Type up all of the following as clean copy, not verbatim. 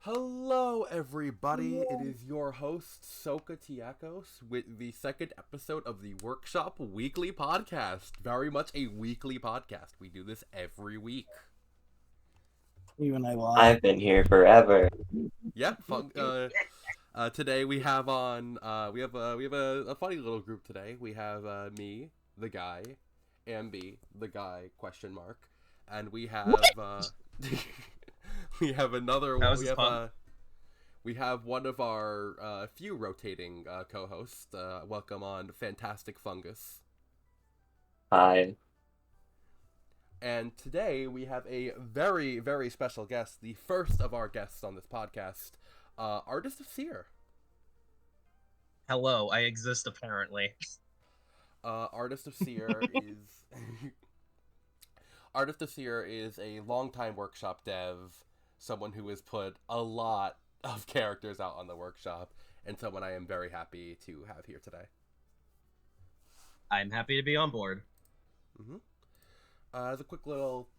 Hello, everybody. It is your host, Soka Tiakos, with the second episode of the Workshop Weekly Podcast. Very much a weekly podcast. We do this every week. You and I lie. I've been here forever. Yeah, fun. Today we have on. We have a funny little group today. We have me, the guy, Ambi, the guy, question mark, and we have we have another. That was We have fun. We have one of our few rotating co-hosts. Welcome on Fantastic Fungus. Hi. And today we have a very, very special guest, the first of our guests on this podcast, ArtistOfSeer. Hello, I exist apparently. ArtistOfSeer is ArtistOfSeer is a longtime workshop dev, someone who has put a lot of characters out on the workshop, and someone I am very happy to have here today. I'm happy to be on board. As a quick little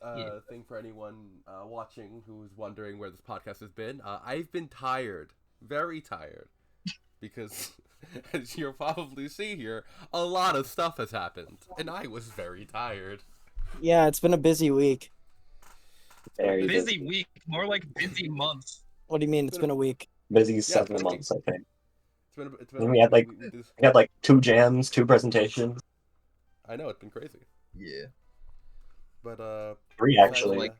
thing for anyone watching who's wondering where this podcast has been, I've been tired, very tired, because as you'll probably see here, a lot of stuff has happened, and I was very tired. Yeah, it's been a busy week. Very Busy week, more like busy month. What do you mean? It's been a week. busy it's 7 been- months, I think. It's And we had, like- We had like 2 jams, 2 presentations. I know, it's been crazy, Yeah. but 3 besides, actually. like-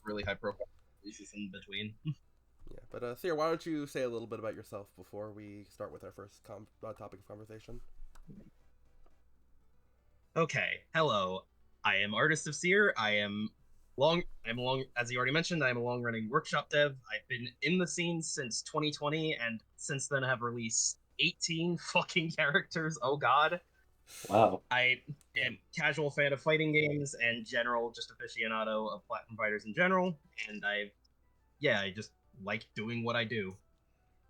Really high profile releases in between. yeah, but Sierra, why don't you say a little bit about yourself before we start with our first topic of conversation? Okay, hello. I am ArtistOfSeer. I'm as you already mentioned, I'm a long-running workshop dev. I've been in the scene since 2020, and since then have released 18 fucking characters. Oh god. Wow. I am casual fan of fighting games and general just aficionado of platform fighters in general, and I just like doing what I do.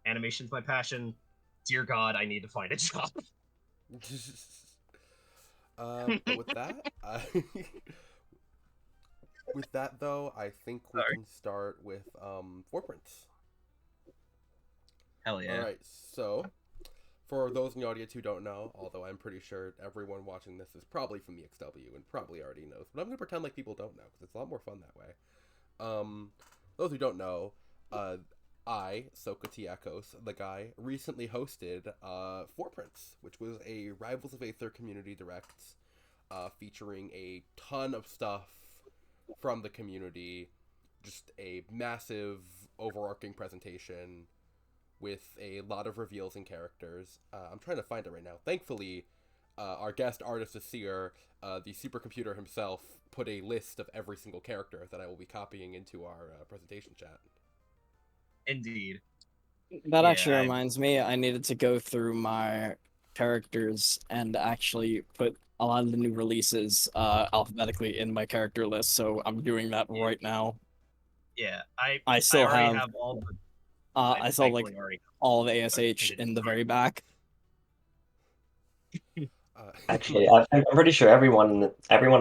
Animation's my passion. Dear God, I need to find a job. But with that, with that though, I think we Sorry. can start with 4Prints. Hell yeah. All right, so for those in the audience who don't know, although I'm pretty sure everyone watching this is probably from the XW and probably already knows, but I'm gonna pretend like people don't know because it's a lot more fun that way. Those who don't know, I, Soka Tiakos, the guy, recently hosted 4Prints, which was a Rivals of Aether community direct, featuring a ton of stuff from the community, just a massive overarching presentation with a lot of reveals and characters. I'm trying to find it right now. Thankfully, our guest ArtistOfSeer, the supercomputer himself, put a list of every single character that I will be copying into our presentation chat. Indeed. That Yeah, actually I- reminds me, I needed to go through my characters and actually put a lot of the new releases alphabetically in my character list, so I'm doing that right now. Yeah, I still already have all the I still have, like, thankfully already all of ASH in the very back. Actually, I'm pretty sure everyone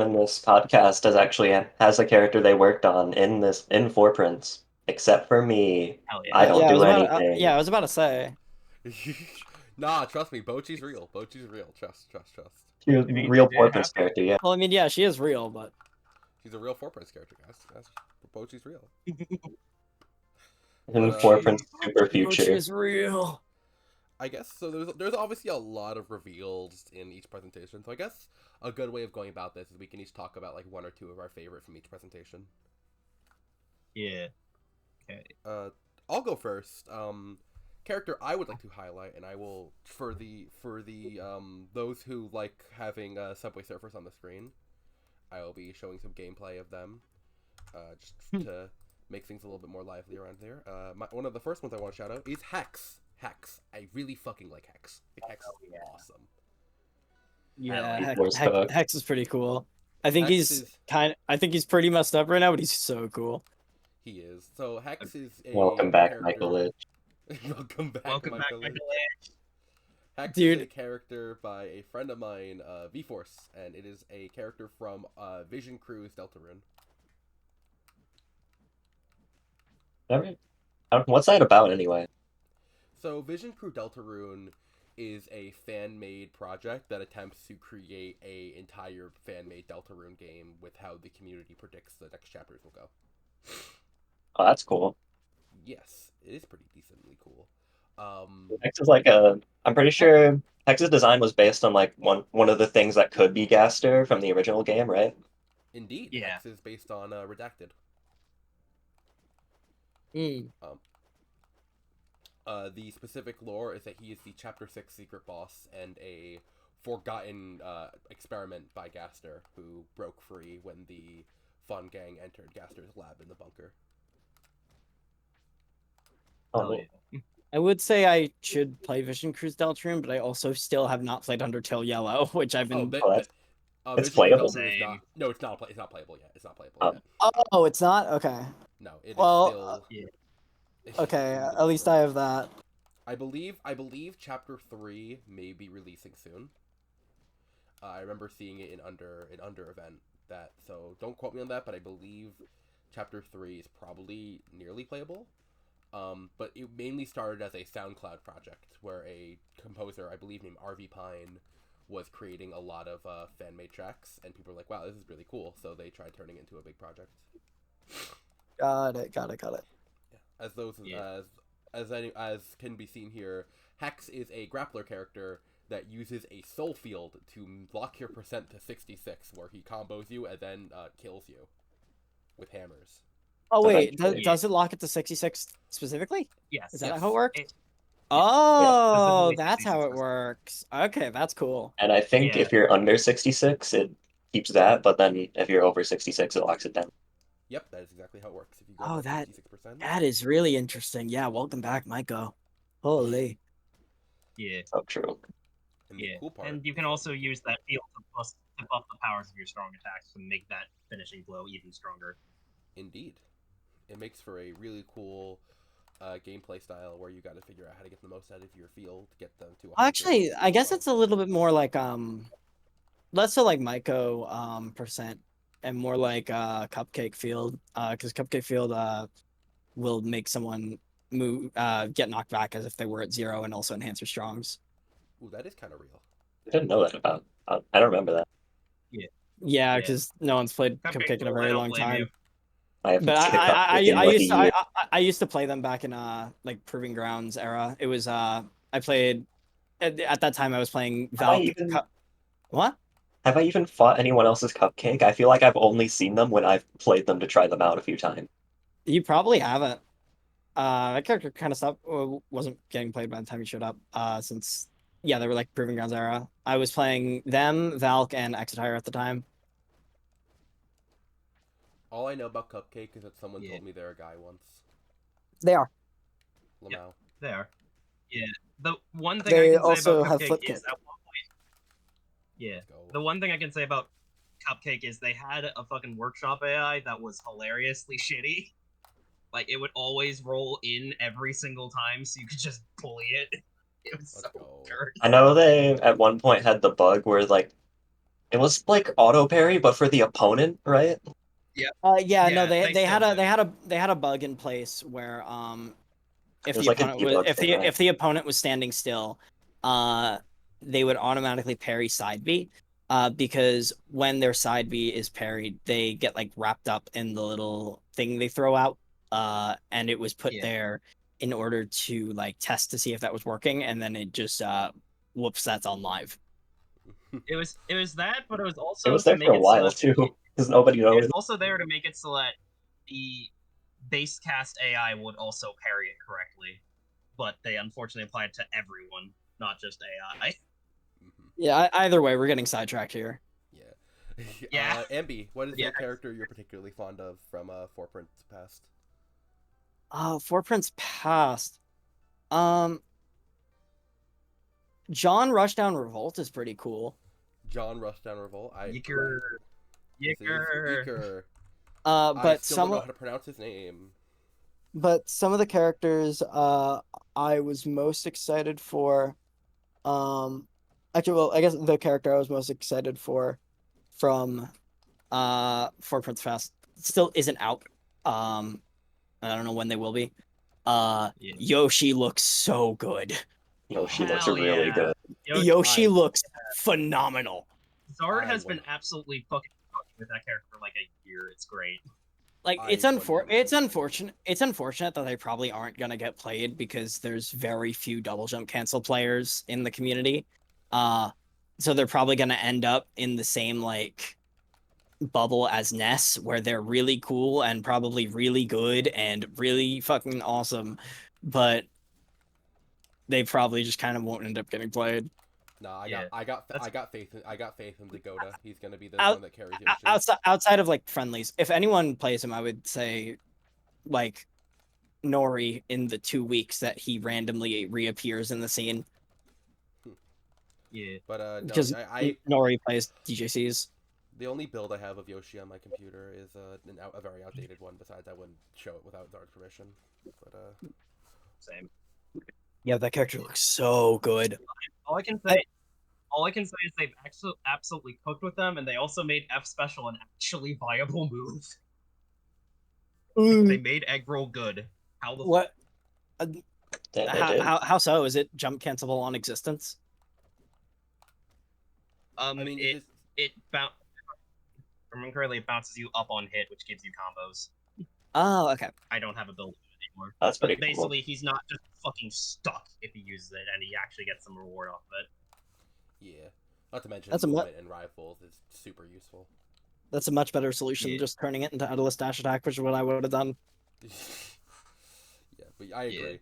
in this podcast has a character they worked on in 4Prints, except for me. hell yeah. I don't do I anything. was about to say. Nah, trust me, Bochi's real. Bochi's real. Trust. She was a mean, real it did 4Prints happen. character, yeah. Well, I mean, yeah, she is real, but She's a real 4Prints character, guys. Bochi's real. In Uh, 4Prints Super she Future. is real. I guess so. There's obviously a lot of reveals in each presentation. So I guess a good way of going about this is we can each talk about like one or two of our favorite from each presentation. Yeah. Okay. I'll go first. Character I would like to highlight, and I will for the those who like having Subway Surfers on the screen, I will be showing some gameplay of them, just to make things a little bit more lively around there. One of the first ones I want to shout out is Hex. I really fucking like Hex. I think Hex is awesome. Yeah, like Hex is pretty cool. I think Hex I think he's pretty messed up right now, but he's so cool. He is. So Hex is a Welcome back, character... Michael Litch. Welcome back, Welcome back, Michael. Michael. Hex Dude. is a character by a friend of mine, V-Force, and it is a character from Vision Crew's Deltarune. Alright. What's that about anyway? So Vision Crew Deltarune is a fan-made project that attempts to create a entire fan-made Deltarune game with how the community predicts the next chapters will go. Oh, that's cool. Yes, it is pretty decently cool. Hex is like a. I'm pretty sure Hex's design was based on like one of the things that could be Gaster from the original game, right? Indeed, Yeah. Hex is based on Redacted. Mm. The specific lore is that he is the Chapter 6 secret boss and a forgotten experiment by Gaster, who broke free when the Fun Gang entered Gaster's lab in the bunker. Oh, yeah. I would say I should play Vision Cruise Deltarune, but I also still have not played Undertale Yellow, which I've been. it's Vision Crew playable. Deltarune is not. Same. No, it's not. It's not playable yet. It's not playable Oh. yet. Oh, it's not? Okay. No, it is Well, still. Yeah. Okay, in the at least I have that. I believe Chapter 3 may be releasing soon. I remember seeing it in under event that, so don't quote me on that, but I believe Chapter 3 is probably nearly playable. But it mainly started as a SoundCloud project where a composer, I believe named RV Pine, was creating a lot of fan-made tracks, and people were like, wow, this is really cool, so they tried turning it into a big project. Got it. Yeah. As those Yeah. as can be seen here, Hex is a grappler character that uses a soul field to lock your percent to 66, where he combos you and then kills you with hammers. Oh wait, Eventually. does it lock it to 66 specifically? Yes. Is that Yes. how it works? It- Oh, specifically that's how it 66. works. Okay, that's cool. And I think Yeah. if you're under 66, it keeps that, but then if you're over 66, it locks it down. Yep, that is exactly how it works. If you go Oh, above that- 66%. That is really interesting. Yeah, welcome back, Maiko. Holy. Yeah. So true. And the Yeah. cool part. And you can also use that field to buff the powers of your strong attacks to make that finishing blow even stronger. Indeed. It makes for a really cool gameplay style where you got to figure out how to get the most out of your field, get them to 100. Actually, I guess it's a little bit more like less so like Maiko percent and more like Cupcake Field. Because Cupcake Field will make someone move get knocked back as if they were at 0 and also enhance your strongs. Ooh, that is kind of real. I didn't know that about. I don't remember that. Yeah, Yeah. because no one's played Cupcake in a Field, I very don't long blame time. you. I haven't But seen a I Cupcake in like a year. used to play them back in like Proving Grounds era. It was I played at that time I was playing Valk. What? Have I even fought anyone else's Cupcake? I feel like I've only seen them when I've played them to try them out a few times. You probably haven't. That character kind of stopped. Wasn't getting played by the time he showed up. Since yeah, they were like Proving Grounds era. I was playing them, Valk, and Exetire at the time. All I know about Cupcake is that someone Yeah. told me they're a guy once. They are. Lamau. There. Yeah. The one thing They I can say also about have Cupcake flip is kick. at one point. Yeah. Let's go. The one thing I can say about Cupcake is they had a fucking workshop AI that was hilariously shitty. Like it would always roll in every single time, so you could just bully it. It was Let's so go. cursed. I know they at one point had the bug where like it was like auto parry, but for the opponent, right? No, Yeah, they they had still a do. they had a bug in place where if There's the like a opponent was debug thing, right? if the opponent was standing still, they would automatically parry side B. Because when their side B is parried, they get like wrapped up in the little thing they throw out. And it was put Yeah. there in order to like test to see if that was working, and then it just whoops, that's on live. It was that, but it was It also was to there make for a it while so that too, because nobody it knows. was also there to make it so that the base cast AI would also parry it correctly. But they unfortunately applied it to everyone, not just AI. Yeah, either way, we're getting sidetracked here. Yeah. Yeah. Ambi, what is Yeah. the character you're particularly fond of from 4Prints past? 4Prints past. John Rushdown Revolt is pretty cool. John Rushdown Revolt. Yicker. This is Yicker. I But still don't know some how to pronounce his name. of the characters I was most excited for actually, well, I guess the character I was most excited for from 4Prints Fest still isn't out. I don't know when they will be. Yeah. Yoshi looks so good. Yoshi looks Hell really yeah. good. Yoshi I- looks phenomenal. Zard I has been wouldn't- absolutely fucking fucking with that character for like a year. It's great. Like I it's wouldn't have it's it. unfortunate. It's unfortunate that they probably aren't gonna get played because there's very few double jump cancel players in the community. So they're probably gonna end up in the same like bubble as Ness, where they're really cool and probably really good and really fucking awesome, but they probably just kind of won't end up getting played. Nah, Yeah, I that's- got faith in Dagoda. He's gonna be the Out- one that carries Yoshi. Outside of like friendlies, if anyone plays him, I would say like Nori in the 2 weeks that he randomly reappears in the scene, Yeah. But no, because I Nori plays DJCs. the only build I have of Yoshi on my computer is a very outdated one. Besides, I wouldn't show it without Zard's permission. But Same. Yeah, that character looks so good. All I can say, is they've absolutely cooked with them, and they also made F special an actually viable move. They made egg roll good. How the What? Yeah, they did. How so? Is it jump cancelable on existence? I mean, it bounce. Remember correctly, it bounces you up on hit, which gives you combos. Oh, okay. I don't have a build anymore. That's But pretty cool. basically, he's not just fucking stuck if he uses it, and he actually gets some reward off of it. yeah. Not to mention That's a movement and rifles is super useful. That's a much better solution Yeah. than just turning it into Endless Dash Attack, which is what I would have done. Yeah, but I agree.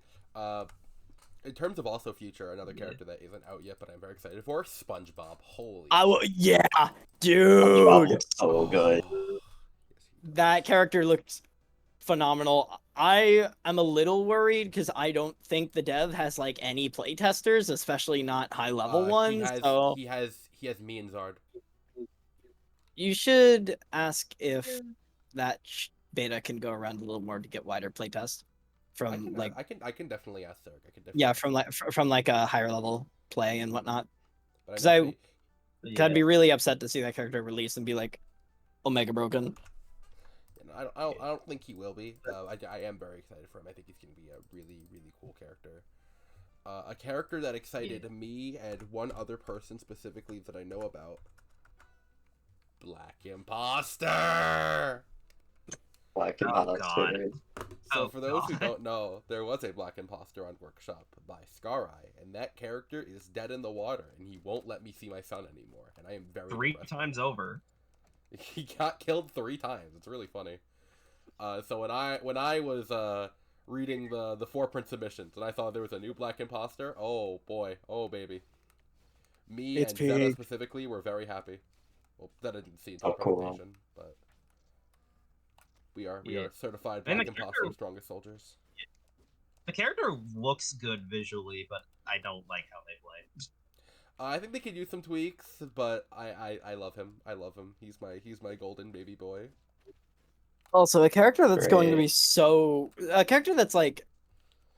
In terms of also future, another character that isn't out yet, but I'm very excited for, SpongeBob. Holy Yeah, SpongeBob dude. looks so good. That character looks phenomenal. I am a little worried because I don't think the dev has like any playtesters, especially not high level ones. So He has me and Zard. you should ask if that beta can go around a little more to get wider playtest from like I can definitely ask Zerg. I can definitely yeah from like a higher level play and whatnot. But 'Cause definitely- I'd be really upset to see that character released and be like Omega broken. I don't think he will be. I am very excited for him. I think he's going to be a really, really cool character. A character that excited me and one other person specifically that I know about. Black Imposter! Black Oh, Imposter. God. So Oh, for those who God. don't know, there was a Black Imposter on Workshop by Scarai, and that character is dead in the water, and he won't let me see my son anymore, and I am very 3 impressed by times that. over. He got killed 3 times. It's really funny. So when I was reading the 4Print submissions and I saw there was a new Black Imposter, oh boy, oh baby, me It's and Zeta big. specifically were very happy. Well, Zeta didn't see until Oh, cool. presentation, but we are certified And Black the Imposter character- strongest soldiers. The character looks good visually, but I don't like how they play. I think they could use some tweaks, but I love him. I love him. He's my golden baby boy. Also, a character that's going to be Great. a character that's like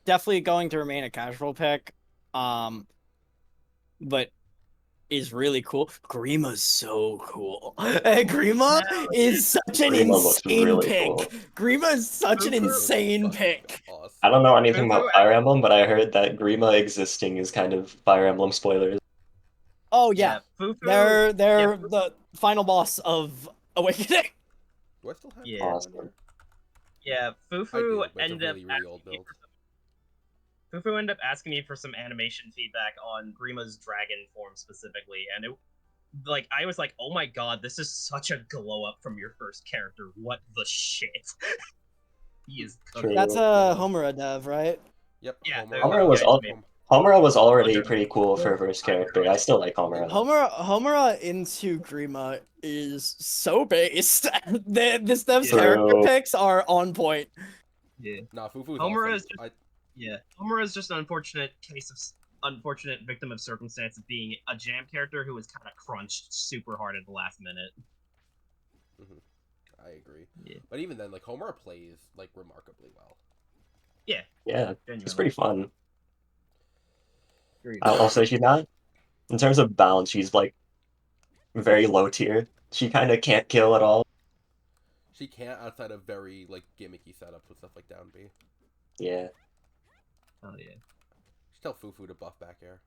definitely going to remain a casual pick, but is really cool. Grima's so cool. Grima is such an Grima looks insane really pick. cool. Grima is such an Fufu- insane Fucking pick. Awesome. I don't know anything about Fufu- Fire Emblem, but I heard that Grima existing is kind of Fire Emblem spoilers. Oh yeah, Fufu. they're yeah, the final boss of Awakening. Do I still have Yeah. that one Awesome. here? Yeah, I do, Fufu but it's a ended up really, really old asking me build. for some. Fufu ended up asking me for some animation feedback on Grima's dragon form specifically, and it, like, I was like, "Oh my god, this is such a glow up from your first character. What the shit?" He is True. cooking. That's a Homura dev, right? Yep. Yeah, Homura was all- Homura was already pretty cool for a first character. I still like Homura. Homura into Grima is so based. This dev's True. character picks are on point. Yeah. Nah, Fufu's Homura awesome. is just- Yeah, Homura is just an unfortunate unfortunate victim of circumstance of being a jam character who was kind of crunched super hard at the last minute. I agree. Yeah. But even then, like, Homura plays, like, remarkably well. Yeah, Genuinely. it's pretty fun. Agreed. I'll say she's not, in terms of balance, she's like very low tier. She kind of can't kill at all. She can't outside of very, like, gimmicky setups with stuff like Down B. Yeah, Oh yeah. Just tell Fufu to buff back air.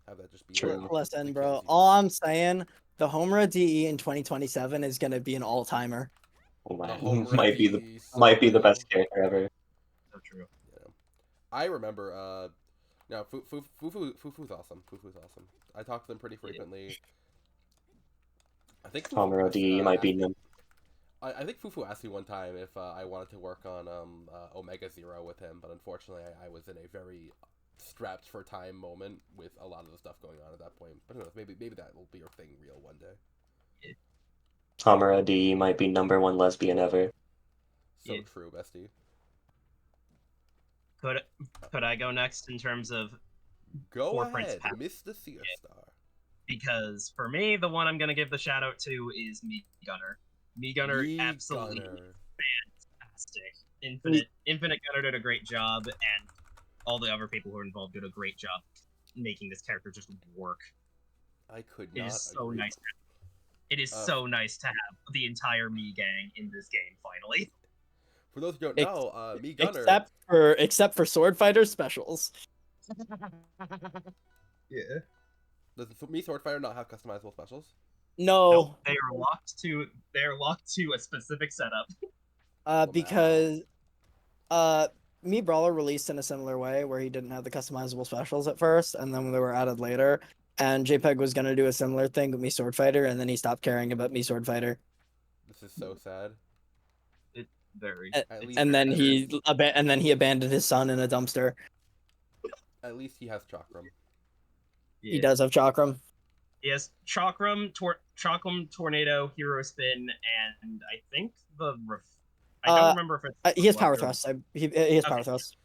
Have that just be True. Listen, the bro. kills you. All I'm saying, the Homura DE in 2027 is gonna be an all-timer. Oh my, The Homura might be DE is so the real. best character ever. So true. I remember, no, Fufu's awesome. Fufu's awesome. I talk to them pretty frequently. I think Fufu Tomoro asked, D might be num. I think Fufu asked me one time if I wanted to work on Omega Zero with him, but unfortunately I was in a very strapped for time moment with a lot of the stuff going on at that point. But who knows, maybe that will be your thing real one day. Tomoro D might be #1 lesbian ever. So Yeah. true, bestie. Could I go next in terms of Go 4Prints ahead, path? Mr. Sea Star. Because for me, the one I'm gonna give the shout out to is Me Gunner. Me Gunner absolutely fantastic. Infinite Gunner did a great job, and all the other people who are involved did a great job making this character just work. I could It not is so agree. nice. It is so nice to have the entire Me gang in this game finally. For those who don't know, Me Gunner. Except for Sword Fighter specials. Yeah. Does Me Sword Fighter not have customizable specials? No, Nope, they are locked to a specific setup. because Me Brawler released in a similar way where he didn't have the customizable specials at first, and then they were added later. And JPEG was gonna do a similar thing with Me Sword Fighter, and then he stopped caring about Me Sword Fighter. This is so sad. Very. At least, And then he abandoned his son in a dumpster. At least he has Chakram. Yeah. He does have Chakram. He has Chakram, Tornado, Hero Spin, and I think I don't remember if it's. He has Power Slugger. Thrust. He has Power Okay. Thrust.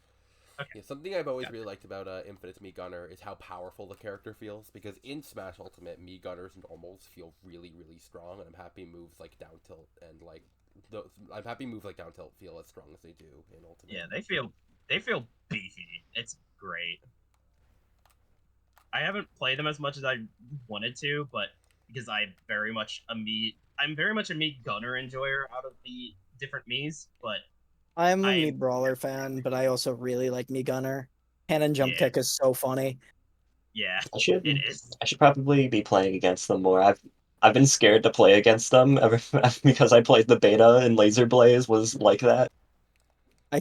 Okay. Yeah, something I've always really liked about Infinite's Me Gunner is how powerful the character feels. Because in Smash Ultimate, Me Gunners and normals feel really, really strong, and I'm happy moves like down tilt and like down tilt feel as strong as they do in Ultimate. Yeah, they feel beefy. It's great. I haven't played them as much as I wanted to, but because I'm very much a Me Gunner enjoyer out of the different Me's, but I'm a Me Brawler fan, but I also really like Me Gunner. Cannon Jump Yeah. Kick is so funny. yeah, I should it is. I should probably be playing against them more. I've been scared to play against them ever because I played the beta and Laser Blaze was like that.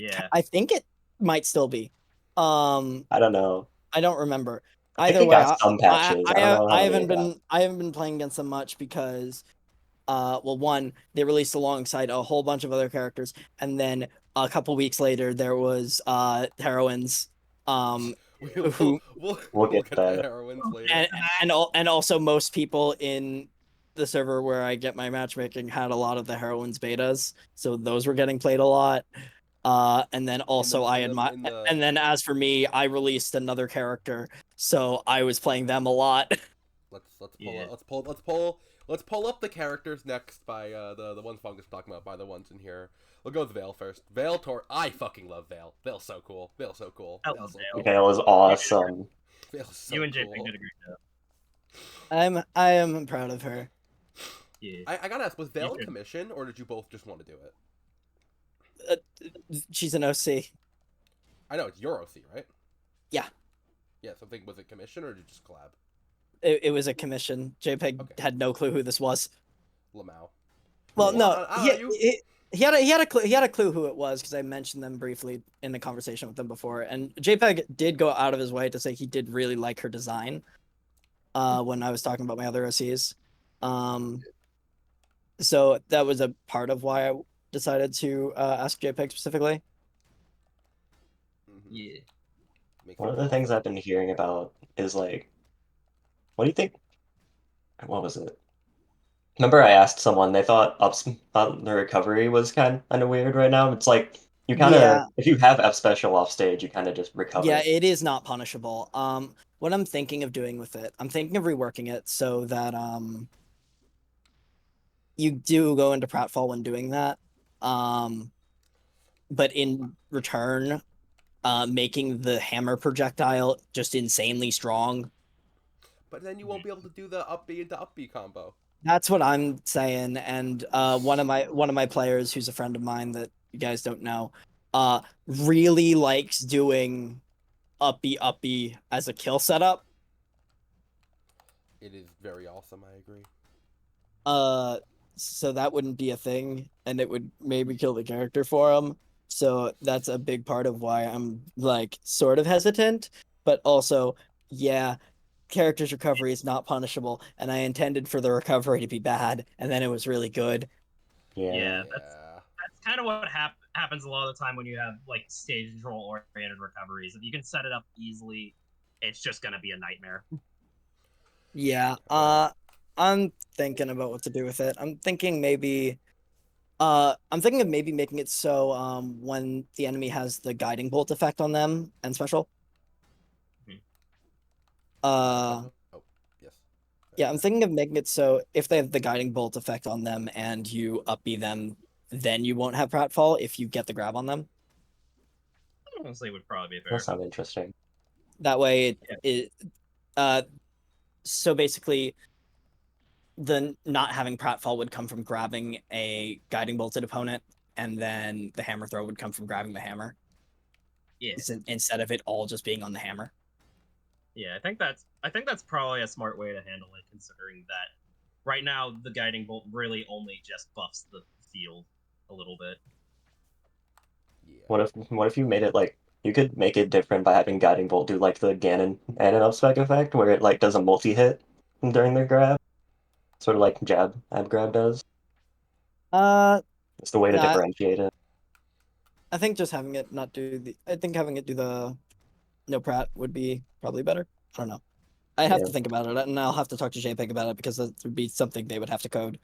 Yeah. I think it might still be. I don't know. I don't remember. I Either think way, got some patches. I don't know how I many haven't they got. I haven't been playing against them much because well, one, they released alongside a whole bunch of other characters, and then a couple weeks later there was Heroines, who We'll get to that. Heroines later. and also most people in the server where I get my matchmaking had a lot of the Heroines betas, so those were getting played a lot. And then also and then as for me, I released another character, so I was playing them a lot. Let's pull up the characters next by the ones Fungus talking about by the ones in here. We'll go with Vale first. I fucking love Vale. Vale's so cool. Vale's so cool. I love Vale. Vale is awesome. Vale's so You and JP cool. did a great job. I am proud of her. Yeah. I gotta ask, was Vale in commission, or did you both just want to do it? She's an OC. I know, it's your OC, right? Yeah. Yeah, something, was it commission, or did you just collab? It was a commission. JPEG had no clue who this was. Lamau. Well, no, he had a clue who it was because I mentioned them briefly in the conversation with them before, and JPEG did go out of his way to say he did really like her design. When I was talking about my other OCs, so that was a part of why I decided to ask JPEG specifically. Yeah. One of the things I've been hearing about is like, what do you think? What was it? Remember I asked someone, they thought the recovery was kind of weird right now. It's like you kind of if you have F special off stage, you kind of just recover. Yeah, it is not punishable. What I'm thinking of doing with it, I'm thinking of reworking it so that you do go into pratfall when doing that. But in return, making the hammer projectile just insanely strong. But then you won't be able to do the up B into up B combo. That's what I'm saying, and one of my players, who's a friend of mine that you guys don't know, really likes doing uppy as a kill setup. It is very awesome. I agree. So that wouldn't be a thing, and it would maybe kill the character for him. So that's a big part of why I'm like sort of hesitant, but also, yeah, character's recovery is not punishable, and I intended for the recovery to be bad, and then it was really good. Yeah, Yeah. that's kind of what happens a lot of the time when you have like stage control oriented recoveries. If you can set it up easily, it's just gonna be a nightmare. Yeah, I'm thinking about what to do with it. I'm thinking of maybe making it so when the enemy has the guiding bolt effect on them and special. Mhm. Uh Oh, yes. yeah, I'm thinking of making it so if they have the guiding bolt effect on them and you uppy them, then you won't have pratfall if you get the grab on them. Honestly, would probably be That fair. sounds interesting. That way Yeah. it uh so basically the not having pratfall would come from grabbing a guiding bolted opponent, and then the hammer throw would come from grabbing the hammer Yeah, instead of it all just being on the hammer. yeah. I think that's probably a smart way to handle it, considering that right now the guiding bolt really only just buffs the field a little bit. Yeah. What if you made it like you could make it different by having Guiding Bolt do like the Ganon and an upspec effect where it like does a multi-hit during the grab, sort of like ab grab does. Uh, It's the way to I, differentiate it. I think just having it not do the. I think having it do the no prat would be probably better. I don't know. I have Yeah. to think about it, and I'll have to talk to JPEG about it because that would be something they would have to code.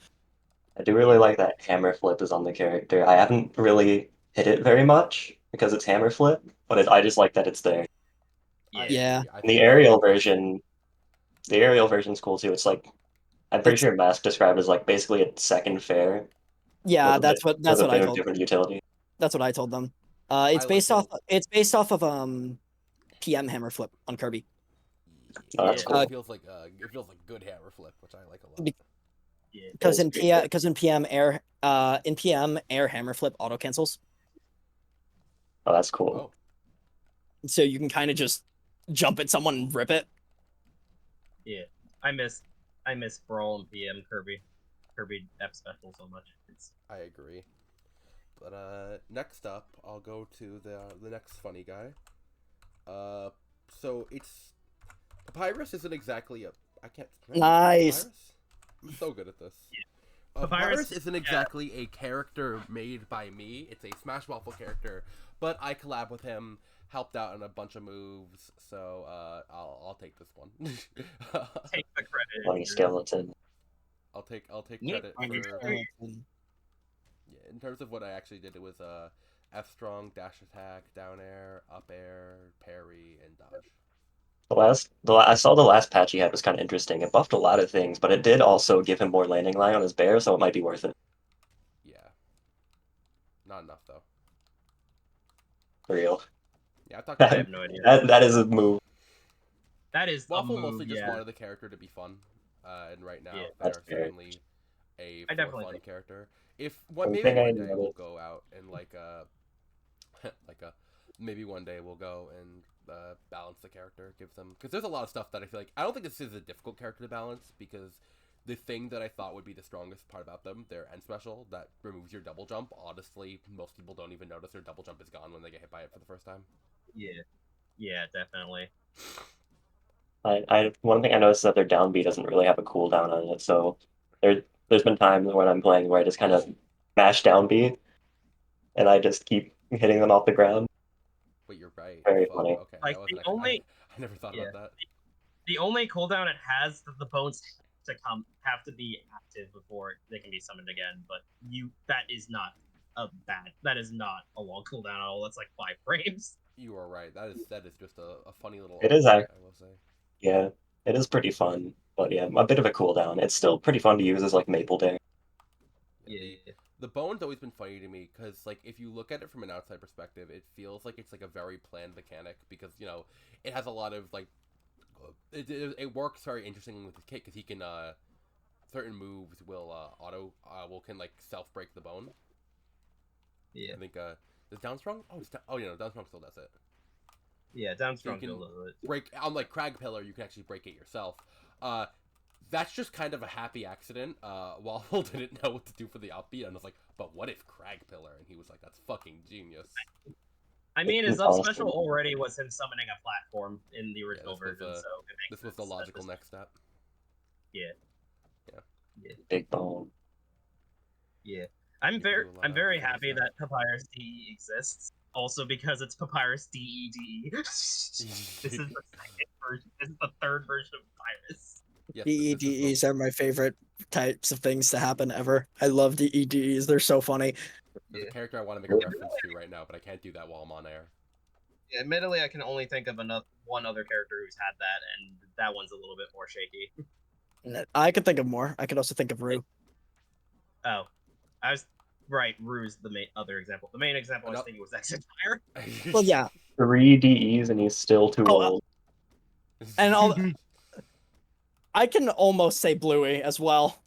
I do really like that hammer flip is on the character. I haven't really hit it very much because it's hammer flip, but I just like that it's there. I Yeah, Yeah. agree. I And the think aerial version, the aerial version's cool too. It's like I'm pretty It's sure Mask described as like basically a second fair yeah. That's with a what I bit of told. different utility. That's what I told them. I like it. It's based off of PM hammer flip on Kirby. Oh, that's yeah, cool. It feels like good hammer flip, which I like a lot. yeah. Because That's pretty cool. in PM air hammer flip auto cancels, Oh, that's cool. Oh, so you can kind of just jump at someone and rip it. Yeah, I miss Brawl and PM Kirby F special so much. I agree. But next up, I'll go to the next funny guy. So it's Papyrus isn't exactly a I can't. Nice. Papyrus? I'm so good at this. Papyrus, Papyrus isn't exactly a character made by me. It's a Smash Waffle character, but I collab with him, helped out on a bunch of moves, so I'll take this one. take the credit. Funny skeleton. I'll take Yeah, credit funny for skeleton. yeah. In terms of what I actually did, it was F strong, dash attack, down air, up air, parry, and dodge. I saw the last patch he had was kind of interesting. It buffed a lot of things, but it did also give him more landing line on his bear, so it might be worth it. Yeah, not enough though. For real. Yeah, I thought I have no idea. That is a move. That is Waffle a move, mostly just yeah. wanted the character to be fun, and right now Yeah, they that's are fair. certainly a I for definitely fun think- character. If One maybe thing I one day we'll noticed- go out and maybe one day we'll go and balance the character, give them because there's a lot of stuff that I feel like I don't think this is a difficult character to balance because the thing that I thought would be the strongest part about them, their end special that removes your double jump. Honestly, most people don't even notice their double jump is gone when they get hit by it for the first time. Yeah, definitely. One thing I noticed is that their down B doesn't really have a cooldown on it, so there's been times when I'm playing where I just kind of mash down B, and I just keep hitting them off the ground. But you're right. Very Fuck. funny. Okay, Like, that the wasn't actually. only- I never thought yeah. about that. The only cooldown it has that the bones have to be active before they can be summoned again, but that is not a long cooldown at all. That's like 5 frames. You are right. That is just a funny little. It is I will say. Yeah, it is pretty fun, but yeah, a bit of a cooldown. It's still pretty fun to use as like Maple Dare. Yeah, the bone's always been funny to me because like if you look at it from an outside perspective, it feels like it's like a very planned mechanic because it has a lot of like it works very interestingly with his kit because he can certain moves will can like self break the bone. Yeah. I think does Downstrong? Oh, Downstrong still does it. Yeah, down So you strong can build of it. break on like Crag Pillar. You can actually break it yourself. That's just kind of a happy accident. Waffle didn't know what to do for the upbeat, and I was like, "But what if Crag Pillar?" And he was like, "That's fucking genius." I mean, his It's up awesome. special already was him summoning a platform in the Yeah, original version, so it makes this was sense the that logical this- next step. Yeah. Yeah. Yeah. Big bone. Yeah. You can do a lot I'm of very funny happy stuff. that Papyrus DE exists. Also because it's Papyrus DE. This is the second version. This is the third version of Papyrus. Yes, this is DEDEs are my favorite types of things to happen ever. I love DEDEs. They're so funny. there's a Yeah. character I want to make a reference to right now, but I can't do that while I'm on air. Yeah, admittedly, I can only think of one other character who's had that, and that one's a little bit more shaky. I could think of more. I could also think of Rue. Oh, I was right. Rue's the other example. The main example I was Ano- thinking was X-Fire. Well, yeah. 3 DEs and he's still too Oh, old. And I can almost say Bluey as well.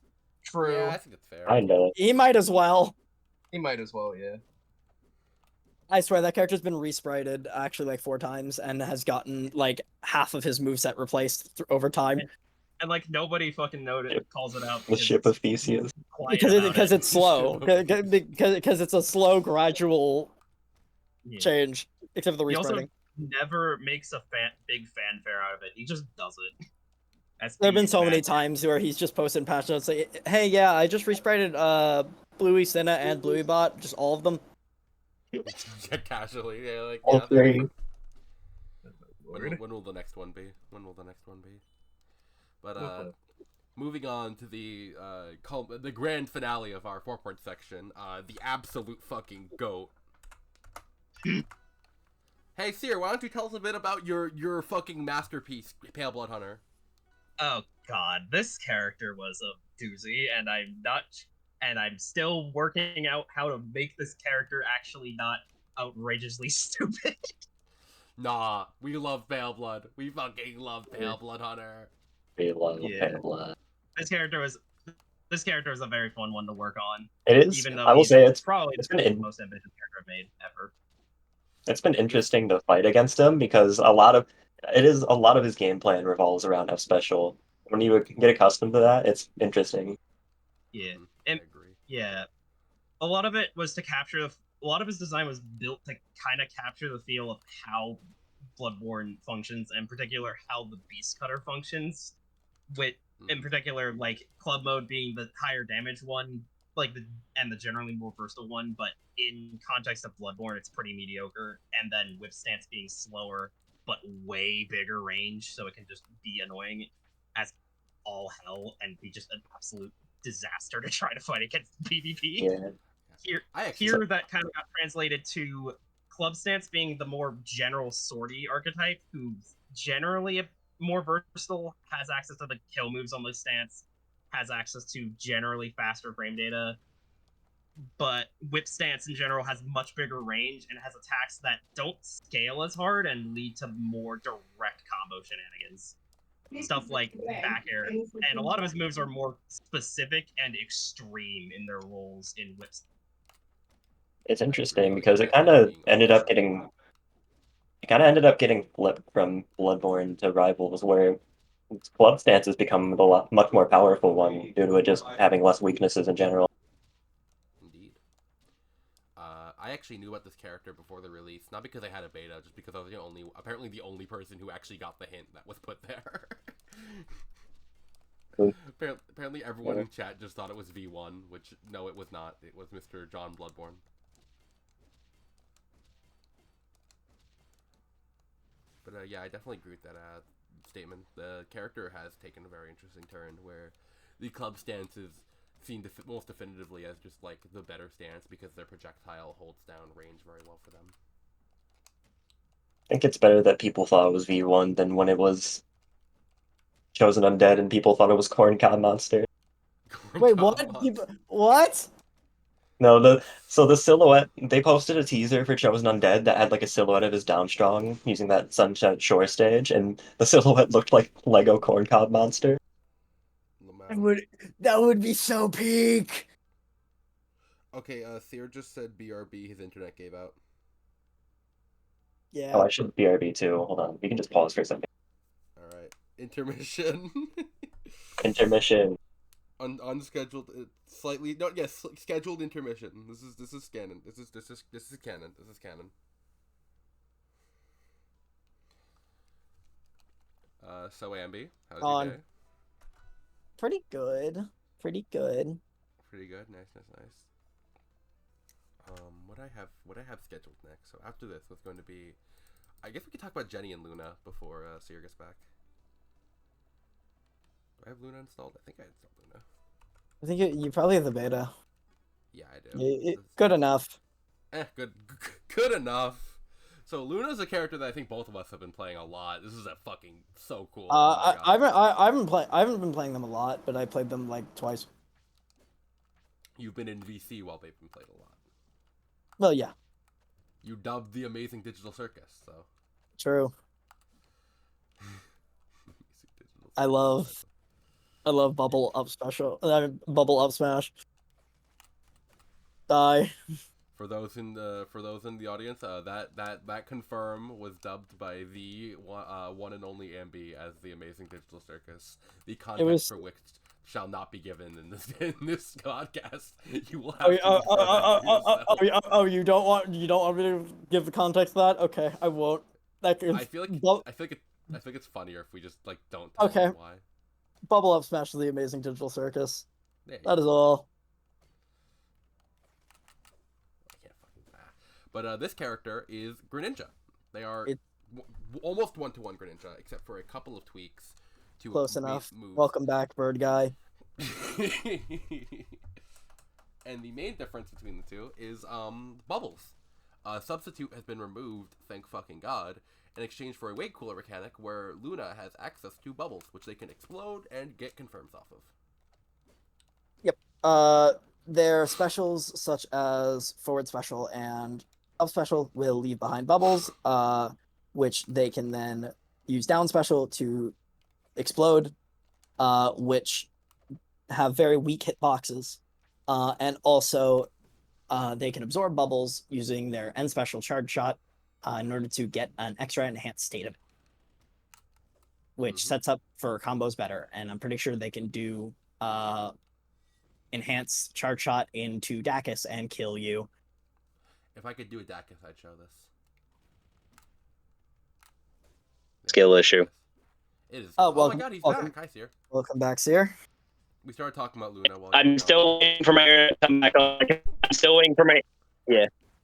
True. Yeah, I think it's fair. I know it. He might as well. He might as well, yeah. I swear that character's been resprited actually like 4 times and has gotten like half of his moveset replaced over time. And like nobody fucking calls it out The ship of Theseus. Because it's slow. Because it's a slow, gradual Yeah. change. Except for the He also respriting. never makes a big fanfare out of it. He just does it. There have been so many times where he's just posted patch notes like, hey, yeah, I just resprited Bluey, Senna, and Bluey Bot, just all of them. Yeah, casually. Yeah, like All yeah. they're- 3. When will the next one be? When will the next one be? But moving on to the grand finale of our 4-point section, the absolute fucking goat. Hey, Seer, why don't you tell us a bit about your fucking masterpiece, Pale Blood Hunter? Oh god, this character was a doozy, and I'm still working out how to make this character actually not outrageously stupid. Nah, we love Pale Blood. We fucking love Pale Blood Hunter. They love Yeah. Pale Blood. This character was a very fun one to work on. It is. Even though I will he's say it's probably it's the been most ambitious character I've made ever. it's been interesting to fight against him because a lot of his game plan revolves around F special. When you get accustomed to that, it's interesting. Yeah, I and agree. yeah, a lot of it was to capture. A lot of his design was built to kind of capture the feel of how Bloodborne functions, and in particular how the Beast Cutter functions. With in particular, like club mode being the higher damage one, and the generally more versatile one, but in context of Bloodborne, it's pretty mediocre. And then Whip Stance being slower but way bigger range, so it can just be annoying as all hell and be just an absolute disaster to try to fight against PvP. Yeah. Here that kind of got translated to Club Stance being the more general swordy archetype, who's generally more versatile, has access to the kill moves on the stance, has access to generally faster frame data, but Whip Stance in general has much bigger range and has attacks that don't scale as hard and lead to more direct combo shenanigans. Stuff like back air, and a lot of his moves are more specific and extreme in their roles in Whip Stance. It's interesting because it kind of ended up getting flipped from Bloodborne to Rivals, where Club Stance has become the much more powerful one due to it just having less weaknesses in general. Indeed. I actually knew about this character before the release, not because I had a beta, just because I was apparently the only person who actually got the hint that was put there. Apparently everyone in chat just thought it was V1, which, no, it was not. It was Mr. John Bloodborne. But yeah, I definitely agree with that statement. The character has taken a very interesting turn where the club stance is seen most definitively as just like the better stance because their projectile holds down range very well for them. I think it's better that people thought it was V1 than when it was Chosen Undead and people thought it was Corn Cob Monster. Wait, what? What? No, the silhouette, they posted a teaser for Chosen Undead that had like a silhouette of his Downstrong using that Sunset Shore stage, and the silhouette looked like Lego Corn Cob Monster. That would be so peak. Okay, Seer just said BRB, his internet gave out. Yeah. Oh, I should BRB too. Hold on. We can just pause for a second. All right, intermission. Intermission. Unscheduled, slightly no, yes, scheduled intermission. This is canon. This is canon. This is canon. So Ambi, how's On. your day? Pretty good. Pretty good. Pretty good. Nice. What I have scheduled next. So after this was going to be, I guess we could talk about Jenny and Luna before Seer gets back. Do I have Luna installed? I think I installed Luna. I think you probably have the beta. Yeah, I do. Good enough. Good enough. So Luna's a character that I think both of us have been playing a lot. This is a fucking so cool. I haven't been playing them a lot, but I played them like twice. You've been in VC while they've been played a lot. Well, yeah. You dubbed the Amazing Digital Circus, so. True. I love Bubble Up Special. Bubble Up Smash. Die. For those in the audience, that confirm was dubbed by the one and only Ambi as the Amazing Digital Circus. The context for which shall not be given in this podcast. You will have to you don't want me to give the context to that? Okay, I won't. I feel like it's funnier if we just like don't tell them why. Bubble Up Smash is the Amazing Digital Circus. That is go. all. But this character is Greninja. They are almost one-to-one Greninja, except for a couple of tweaks to close enough. Moves. Welcome back, bird guy. And the main difference between the two is bubbles. Substitute has been removed, thank fucking god, in exchange for a way cooler mechanic where Luna has access to bubbles, which they can explode and get confirms off of. Yep. Their specials, such as forward special and up special, will leave behind bubbles, which they can then use down special to explode, which have very weak hitboxes, and also they can absorb bubbles using their end special charge shot in order to get an extra enhanced state of it, which sets up for combos better. And I'm pretty sure they can do enhance charge shot into Dacus and kill you. If I could do a Dacus, I'd show this. Skill issue. It is. Oh, oh my god, he's back. Hi, Seer. Welcome back, Seer. We started talking about Luna while I'm still waiting for my internet to come back on.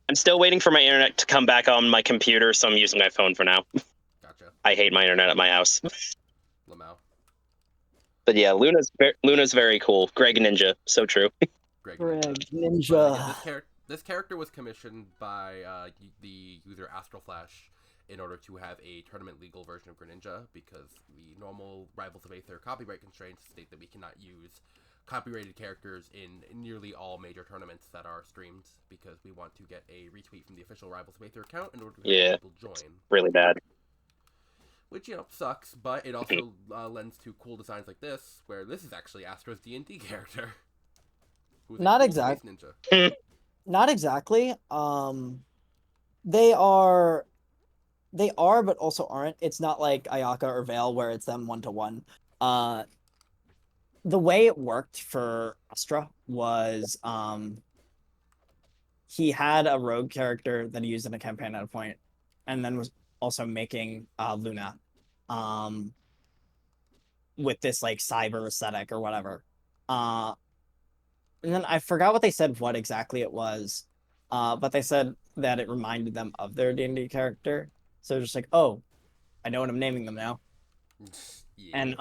I'm still waiting for my internet to come back on my computer, so I'm using my phone for now. Gotcha. I hate my internet at my house. Lamau. But yeah, Luna's very cool. Greg Ninja, so true. Greg Ninja. Yeah, this character was commissioned by the user AstralFlash in order to have a tournament legal version of Greninja, because the normal Rivals of Aether copyright constraints state that we cannot use copyrighted characters in nearly all major tournaments that are streamed, because we want to get a retweet from the official Rivals of Aether account in order to have people join. Really bad. Which, you know, sucks, but it also lends to cool designs like this, where this is actually Astro's D&D character. Not exactly. Not exactly. They are, but also aren't. It's not like Ayaka or Vale where it's them one-to-one. The way it worked for Astra was he had a rogue character that he used in a campaign at a point, and then was also making Luna with this like cyber aesthetic or whatever. And then I forgot what they said, what exactly it was, but they said that it reminded them of their D&D character. So just like, oh, I know what I'm naming them now. Yeah. And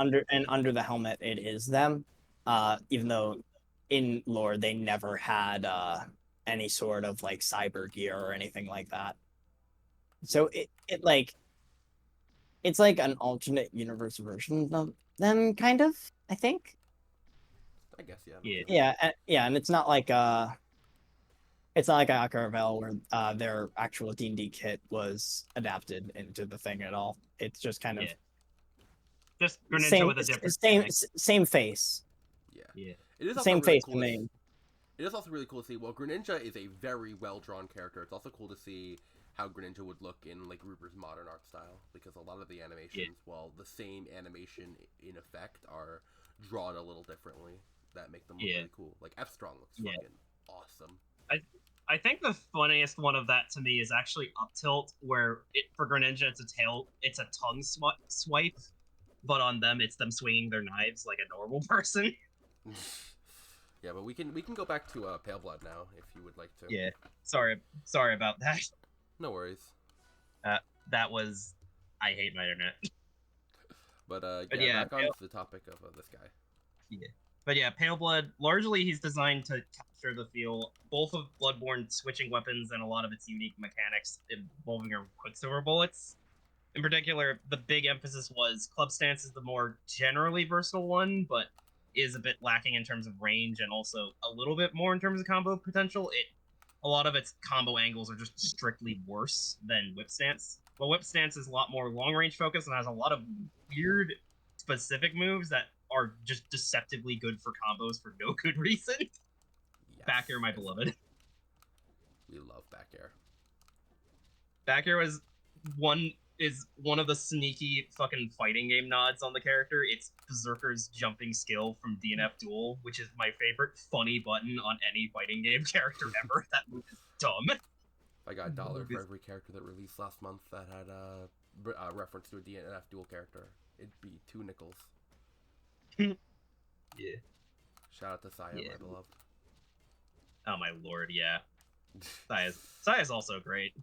under the helmet, it is them. Even though in lore they never had any sort of like cyber gear or anything like that. So it's like an alternate universe version of them, kind of, I think. I guess, yeah, and it's not like Akaravel where their actual D&D kit was adapted into the thing at all. It's just kind of just Greninja with a different same face. Yeah. It is also same really face cool name. It is also really cool to see. Well, Greninja is a very well drawn character. It's also cool to see how Greninja would look in like Rupert's modern art style, because a lot of the animations, while the same animation in effect, are drawn a little differently that make them look really cool. Like F Strong looks fucking awesome. I think the funniest one of that to me is actually Up Tilt, where for Greninja it's a tongue swipe, but on them it's them swinging their knives like a normal person. Yeah, but we can go back to Pale Blood now if you would like to. Yeah, sorry about that. No worries. That was, I hate my internet. But back on to the topic of this guy. Yeah. But yeah, Pale Blood, largely he's designed to capture the feel, both of Bloodborne switching weapons and a lot of its unique mechanics involving our Quicksilver bullets. In particular, the big emphasis was Club Stance is the more generally versatile one, but is a bit lacking in terms of range and also a little bit more in terms of combo potential. A lot of its combo angles are just strictly worse than Whip Stance. Well, Whip Stance is a lot more long range focused and has a lot of weird specific moves that are just deceptively good for combos for no good reason. Yes, back air, my beloved. We love back air. Back air is one of the sneaky fucking fighting game nods on the character. It's Berserker's jumping skill from DNF Duel, which is my favorite funny button on any fighting game character ever. That move is dumb. I got $1 for every character that released last month that had a reference to a DNF Duel character. It'd be 2 nickels. Yeah. Shout out to Saya, my beloved. Oh my lord, yeah. Saya's also great.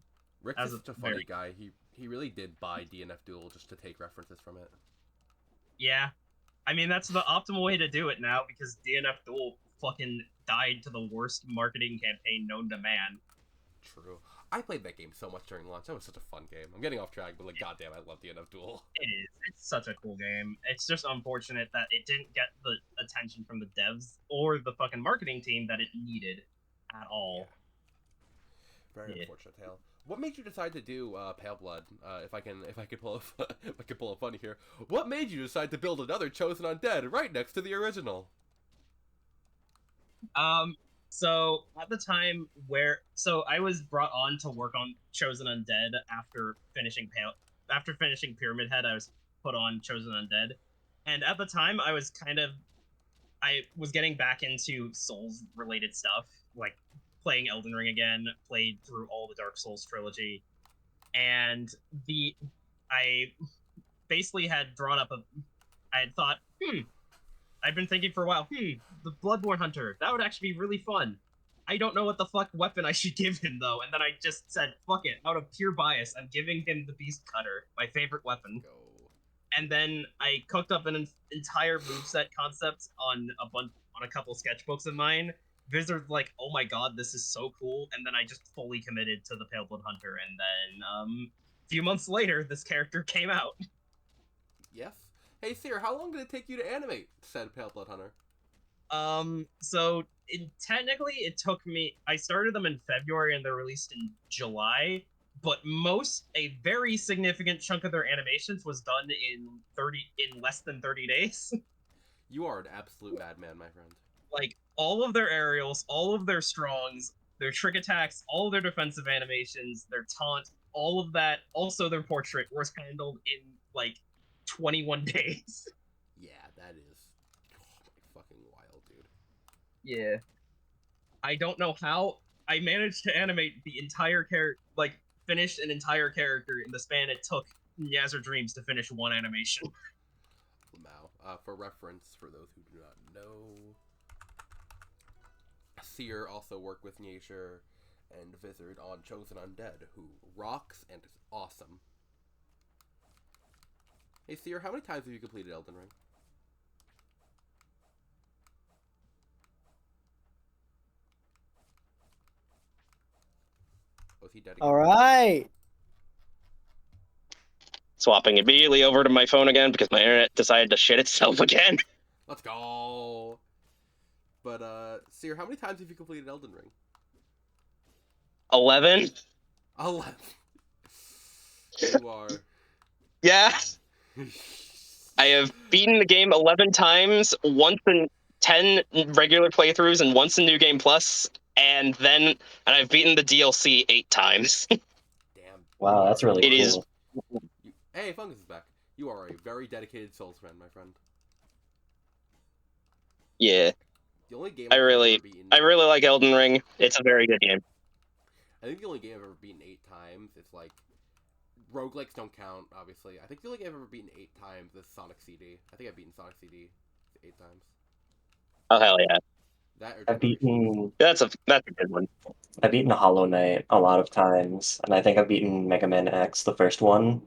Rick is such a funny guy. He really did buy DNF Duel just to take references from it. Yeah. I mean, that's the optimal way to do it now, because DNF Duel fucking died to the worst marketing campaign known to man. True. I played that game so much during launch. That was such a fun game. I'm getting off track, but like, goddamn, I love DNF Duel. It is. It's such a cool game. It's just unfortunate that it didn't get the attention from the devs or the fucking marketing team that it needed at all. Yeah. Very unfortunate tale. What made you decide to do Pale Blood? If I could pull a funny here, what made you decide to build another Chosen Undead right next to the original? So at the time I was brought on to work on Chosen Undead after finishing Pyramid Head. I was put on Chosen Undead, and at the time I was getting back into Souls related stuff, like playing Elden Ring again, played through all the Dark Souls trilogy, and I basically had drawn up I had thought, I've been thinking for a while, the Bloodborne Hunter, that would actually be really fun. I don't know what the fuck weapon I should give him, though, and then I just said, fuck it, out of pure bias, I'm giving him the Beast Cutter, my favorite weapon. Go. And then I cooked up an entire moveset concept on a couple sketchbooks of mine. Vizard's like, oh my god, this is so cool, and then I just fully committed to the Pale Blood Hunter, and then a few months later, this character came out. Yes. Hey, Seer, how long did it take you to animate said Pale Blood Hunter? So technically it took me, I started them in February and they're released in July, but a very significant chunk of their animations was done in less than 30 days. You are an absolute madman, my friend. Like, all of their aerials, all of their strongs, their trick attacks, all of their defensive animations, their taunt, all of that, also their portrait was handled in, like, 21 days. Yeah, that is fucking wild, dude. Yeah. I don't know how I managed to animate the entire character, like, finish an entire character in the span it took Yazzer Dreams to finish one animation. Wow. For reference, for those who do not know, Seer also worked with Nyasher and Vizard on Chosen Undead, who rocks and is awesome. Hey, Seer, how many times have you completed Elden Ring? Was he dead again? All right. Swapping immediately over to my phone again because my internet decided to shit itself again. Let's go! But, Seer, how many times have you completed Elden Ring? 11? 11. You are... Yeah. I have beaten the game 11 times, once in 10 regular playthroughs and once in New Game Plus, and I've beaten the DLC 8 times. Damn, Wow, that's really It is- cool. Hey, Fungus is back. You are a very dedicated Souls fan, my friend. Yeah, The only game I think I've really ever beaten, I really like Elden Ring. It's a very good game. I think the only game I've ever beaten 8 times is like roguelikes don't count, obviously. I think the only game I've ever beaten 8 times is Sonic CD. I think I've beaten Sonic CD 8 times. Oh hell yeah, That or I've beaten that's a good one. I've beaten Hollow Knight a lot of times, and I think I've beaten Mega Man X, the first one,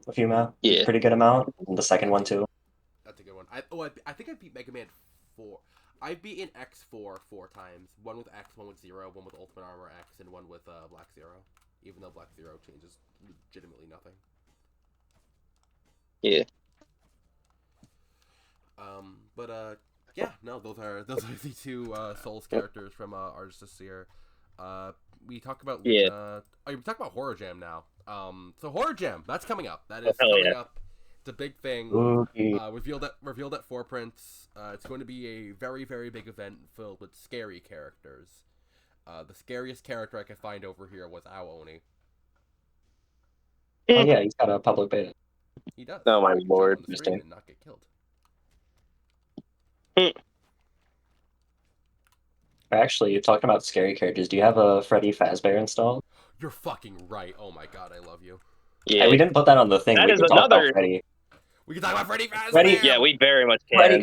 Yeah. pretty good amount, and the second one too. That's a good one. I think I beat Mega Man 4. I've beaten X4 4 times. One with X, one with Zero, one with Ultimate Armor X, and one with Black Zero. Even though Black Zero changes legitimately nothing. Yeah. Yeah, no, those are the two Souls characters from ArtistOfSeer. We talked about Yeah. we talked about Horror Jam now. So Horror Jam, that's coming up. That is hell coming yeah. up. It's a big thing. Ooh, Revealed at 4Prints. It's going to be a very, very big event filled with scary characters. The scariest character I could find over here was Aoni. oh yeah, he's got a public beta. He does. Oh my So you can show lord. him on the stream and not get killed. Actually, talking about scary characters, do you have a Freddy Fazbear installed? You're fucking right. Oh my god, I love you. Yeah. Hey, we didn't put that on the thing. That We is can talk about another- Freddy. We can talk about Freddy Fazbear. Freddy- Yeah, we very much can. Freddy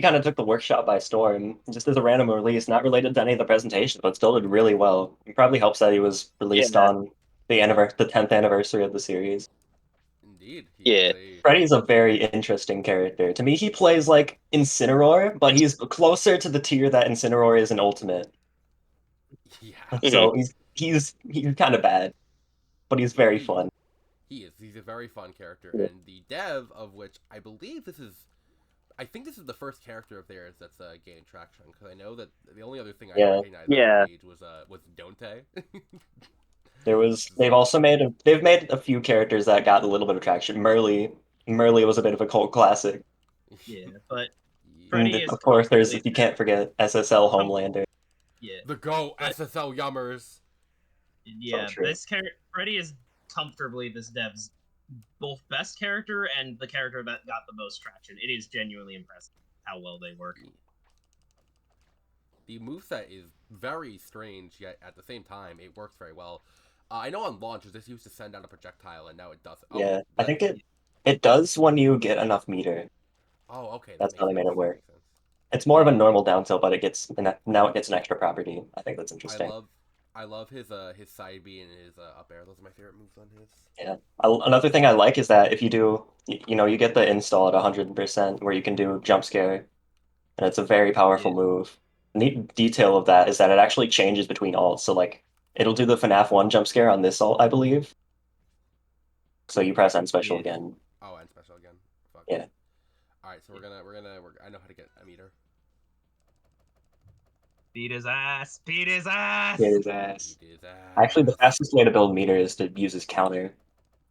kind of took the workshop by storm, just as a random release, not related to any of the presentations, but still did really well. It probably helps that he was released Yeah. on the 10th anniversary of the series. Indeed. Yeah. Freddy's a very interesting character. To me, he plays like Incineroar, but he's closer to the tier that Incineroar is in Ultimate. Yeah. So he's kind of bad, but he's very fun. He is. He's a very fun character, Yeah. and the dev of which I believe I think this is the first character of theirs that's gained traction, because I know that the only other thing I Yeah. recognized Yeah. on the page was Dante. They've made a few characters that got a little bit of traction. Merly was a bit of a cult classic. Yeah, but Yeah. Freddy And is of course, comfortably you can't forget SSL Com- Homelander. yeah, The Go But- SSL Yummers. yeah. true. This character, Freddy, is comfortably this dev's both best character and the character that got the most traction. It is genuinely impressive how well they work. The moveset is very strange, yet at the same time, it works very well. I know on launch, this used to send out a projectile, and now it doesn't. Oh, Yeah, I think it does when you get enough meter. Oh, okay. That's makes how they made sense, it work. makes sense. It's more of a normal down tilt, but now it gets an extra property. I think that's interesting. I love his side B and his up air. Those are my favorite moves on his. Yeah. Another thing I like is that if you do, you get the install at 100%, where you can do jump scare, and it's a very powerful move. The neat detail of that is that it actually changes between alts. So like, it'll do the FNAF 1 jump scare on this alt, I believe. So you press end special again. Oh, and special again. Fuck. Yeah. All right, so I know how to get a meter. Beat his ass! Beat his ass! Hit his ass. Beat his ass. Actually, the fastest way to build meter is to use his counter,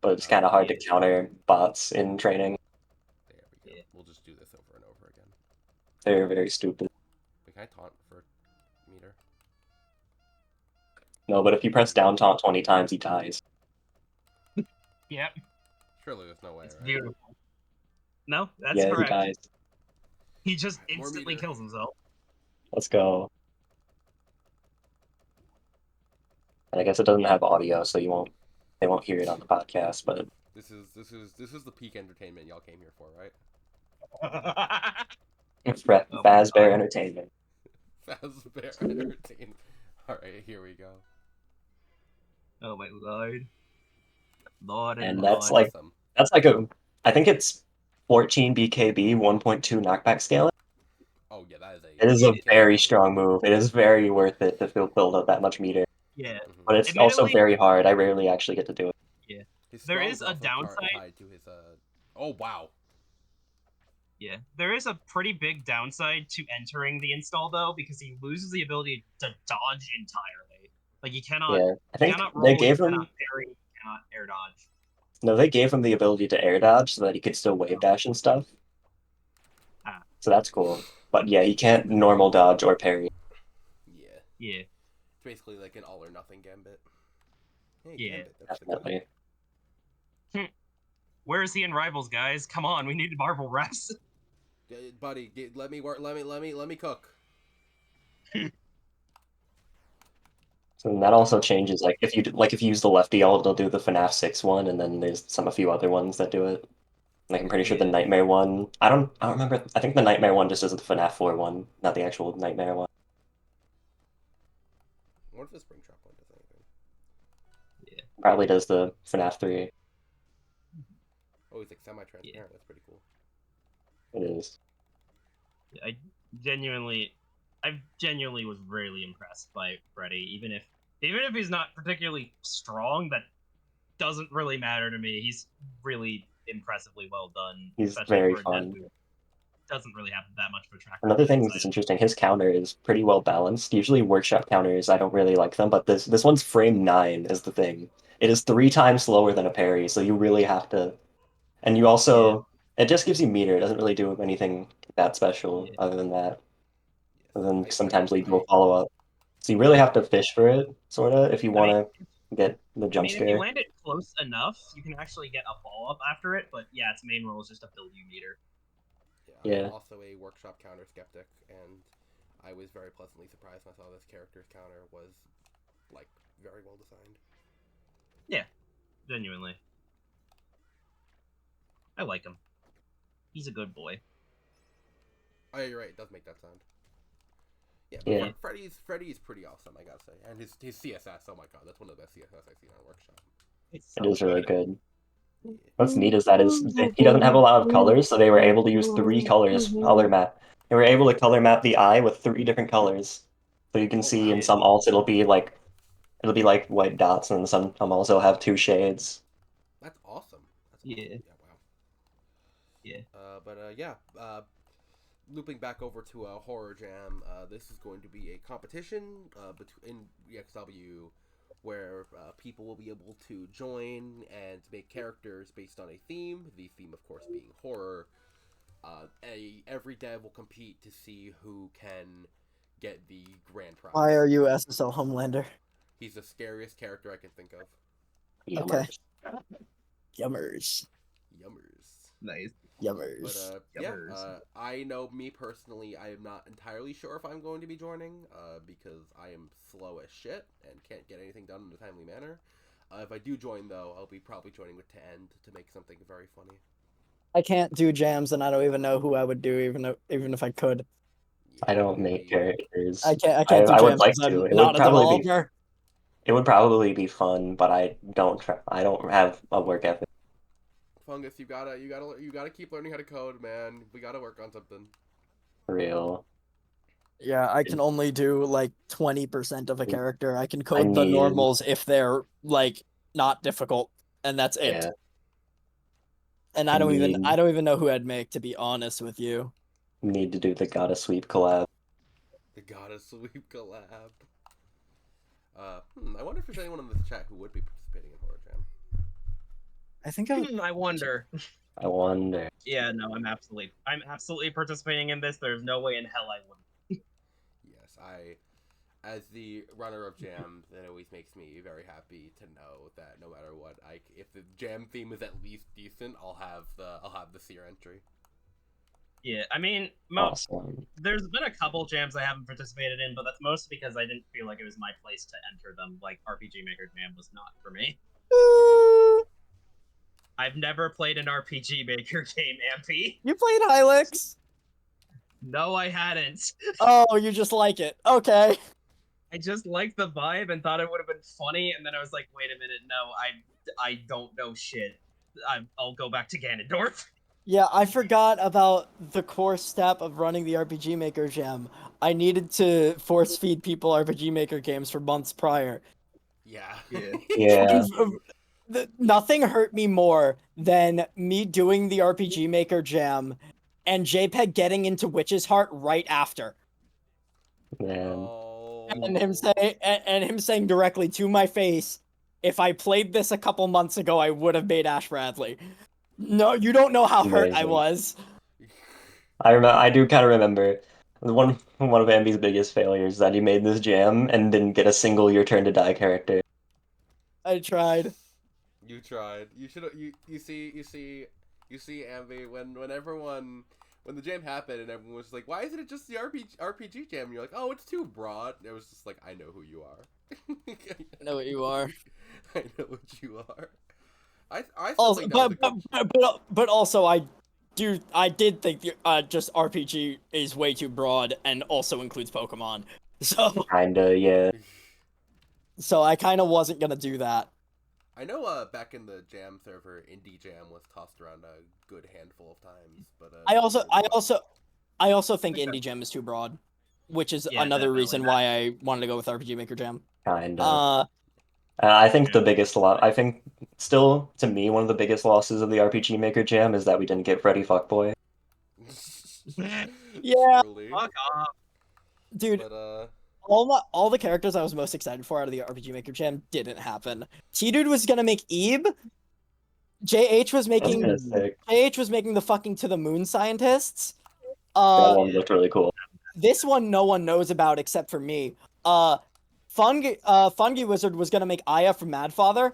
but it's kind of hard to yeah. counter bots in training. There we go. Yeah. We'll just do this over and over again. They're very stupid. Wait, can I taunt for meter? No, but if you press down taunt 20 times, he dies. Yep, Surely there's no way, it's right? beautiful. No, that's Yeah, correct. he dies. He just Alright, more instantly meter. kills himself. Let's go. And I guess it doesn't have audio, so they won't hear it on the podcast, but This is the peak entertainment y'all came here for, right? it's my Fazbear God. Entertainment. Fazbear entertainment. All right, here we go. Oh my lord. Lord And Lord. that's like Awesome. I think it's 14 BKB, 1.2 knockback scale. Oh yeah, that is It is a ridiculous very move. strong move. It is very worth it to build up that much meter. Yeah. Mhm. But it's also Admittedly- very hard. I rarely actually get to do it. His There strong's is a also downside- tied to his Oh wow. Yeah. There is a pretty big downside to entering the install though, because he loses the ability to dodge entirely. Like he cannot Yeah, I he think cannot roll, they he gave him cannot parry, he cannot air dodge. no, they gave him the ability to air dodge so that he could still wave dash and stuff. Ah. So that's cool. But yeah, he can't normal dodge or parry. Yeah. Yeah. It's basically like an all or nothing gambit. Hey, Yeah. gambit. That's the good. Definitely. Where is he in Rivals, guys? Come on, we need Marvel refs. Buddy, let me work. Let me cook. So that also changes. Like if you use the lefty ult, it'll do the FNAF 6 one, and then there's a few other ones that do it. Like I'm pretty sure the Yeah. Nightmare one. I don't remember. I think the Nightmare one just does the FNAF 4 one, not the actual Nightmare one. What if the Springtrap one does anything? Probably does the FNAF 3. Oh, he's like semi-transparent. Yeah. That's pretty cool. It is. I genuinely was really impressed by Freddy. Even if he's not particularly strong, that doesn't really matter to me. He's really impressively well done. He's especially very for a fun. dev who doesn't really have that much of a track record. Another thing outside that's of- interesting, his counter is pretty well balanced. Usually workshop counters, I don't really like them, but this one's frame 9 is the thing. It is 3 times slower than a parry, so you really have to. And you also, it just gives you meter. It doesn't really do anything that special Yeah. other than that. And Yes, then sometimes lead to I a follow up. So you really have to fish for it, sorta, if you I mean, want to get the I jump mean, if you scare. land it close enough, you can actually get a follow up after it. But yeah, its main role is just to build you meter. Yeah. I'm also a workshop counter skeptic, and I was very pleasantly surprised when I saw this character's counter was like very well designed. Genuinely, I like him. He's a good boy. Oh, yeah, you're right. It does make that sound. Yeah, but Yeah. Freddy's pretty awesome, I gotta say, and his CSS. Oh my god, that's one of the best CSS I've seen on Workshop. It's It so is really good. Yeah. What's neat is that he doesn't have a lot of colors, so they were able to use 3 colors color map. They were able to color map the eye with 3 different colors. So you can Oh, see wow. in some alts it'll be like white dots, and some alts will have 2 shades. That's awesome. That's Yeah. awesome. Yeah, wow. Yeah. Yeah. Looping back over to a horror jam. This is going to be a competition in EXW where people will be able to join and make characters based on a theme. The theme, of course, being horror. Every dev will compete to see who can get the grand prize. Why are you SSL Homelander? He's the scariest character I can think of. Okay. Yummers. Yummers. Nice. Yummers. But yeah, Yummers. I know me personally, I am not entirely sure if I'm going to be joining, because I am slow as shit and can't get anything done in a timely manner. If I do join, though, I'll be probably joining with Tend to make something very funny. I can't do jams, and I don't even know who I would do, even if I could. Yeah, I don't it'll make be- characters. I can't do I would jams like because to. I'm It would not a probably be developer. it would probably be fun, but I don't have a work ethic. Fungus, you gotta keep learning how to code, man. We gotta work on something. For real. Yeah, I can only do like 20% of a character. I can I code the need normals if they're like not difficult, and that's it. yeah. And I I don't need even know who I'd make, to be honest with you. need to do the Gotta Sweep collab. The Gotta Sweep collab. I wonder if there's anyone in this chat who would be participating in Horror Jam. I think I wonder. I wonder. Yeah, no, I'm absolutely participating in this. There's no way in hell I wouldn't. Yes, as the runner of jams, it always makes me very happy to know that no matter what, if the jam theme is at least decent, I'll have the Seer entry. Yeah, I mean, Awesome. there's been a couple jams I haven't participated in, but that's mostly because I didn't feel like it was my place to enter them. Like RPG Maker Jam was not for me. I've never played an RPG Maker game, Ampy. You played Hylix? No, I hadn't. Oh, you just like it. Okay. I just liked the vibe and thought it would have been funny, and then I was like, wait a minute, no, I don't know shit. I'll go back to Ganondorf. Yeah, I forgot about the core step of running the RPG Maker Jam. I needed to force feed people RPG Maker games for months prior. Yeah. Yeah. Nothing hurt me more than me doing the RPG Maker Jam and JPEG getting into Witch's Heart right after. Man. Oh. And him saying directly to my face, if I played this a couple months ago, I would have made Ash Bradley. No, you don't know how hurt I Amazing. was. I do kind of remember one of Ambi's biggest failures is that he made this jam and didn't get a single Your Turn to Die character. I tried. You tried. You should. You see, Ambi, when the jam happened and everyone was like, "Why isn't it just the RPG jam?" And you're like, "Oh, it's too broad." And it was just like, I know who you are. I know what you are. I know what you are. I still Also, think that was a good. but also I did think the just RPG is way too broad and also includes Pokemon. Kinda, yeah. So I kind of wasn't gonna do that. I know. Back in the jam server, Indie Jam was tossed around a good handful of times, but I also think Okay. Indie Gem is too broad, which is Yeah, another definitely. reason why I wanted to go with RPG Maker Jam. Kinda. I think the biggest I think still to me one of the biggest losses of the RPG Maker Jam is that we didn't get Freddy Fuckboy. Yeah. Truly. Fuck off. Dude, But all the characters I was most excited for out of the RPG Maker Jam didn't happen. T-Dude was gonna make Ebe. JH was That's making kinda sick. JH was making the fucking to the moon scientists. That one looked really cool. This one no one knows about except for me. Fungi Wizard was gonna make Aya from Madfather.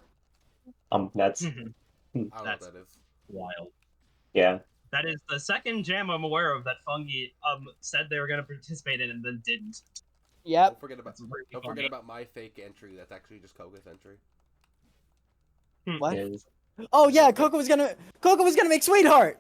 That's I don't know what that is. Wild. yeah. That is the second jam I'm aware of that Fungi said they were going to participate in and then didn't. Yep. Don't forget about That's really don't funny. forget about my fake entry. That's actually just Koga's entry. What? Is Oh yeah, Coco was gonna make Sweetheart.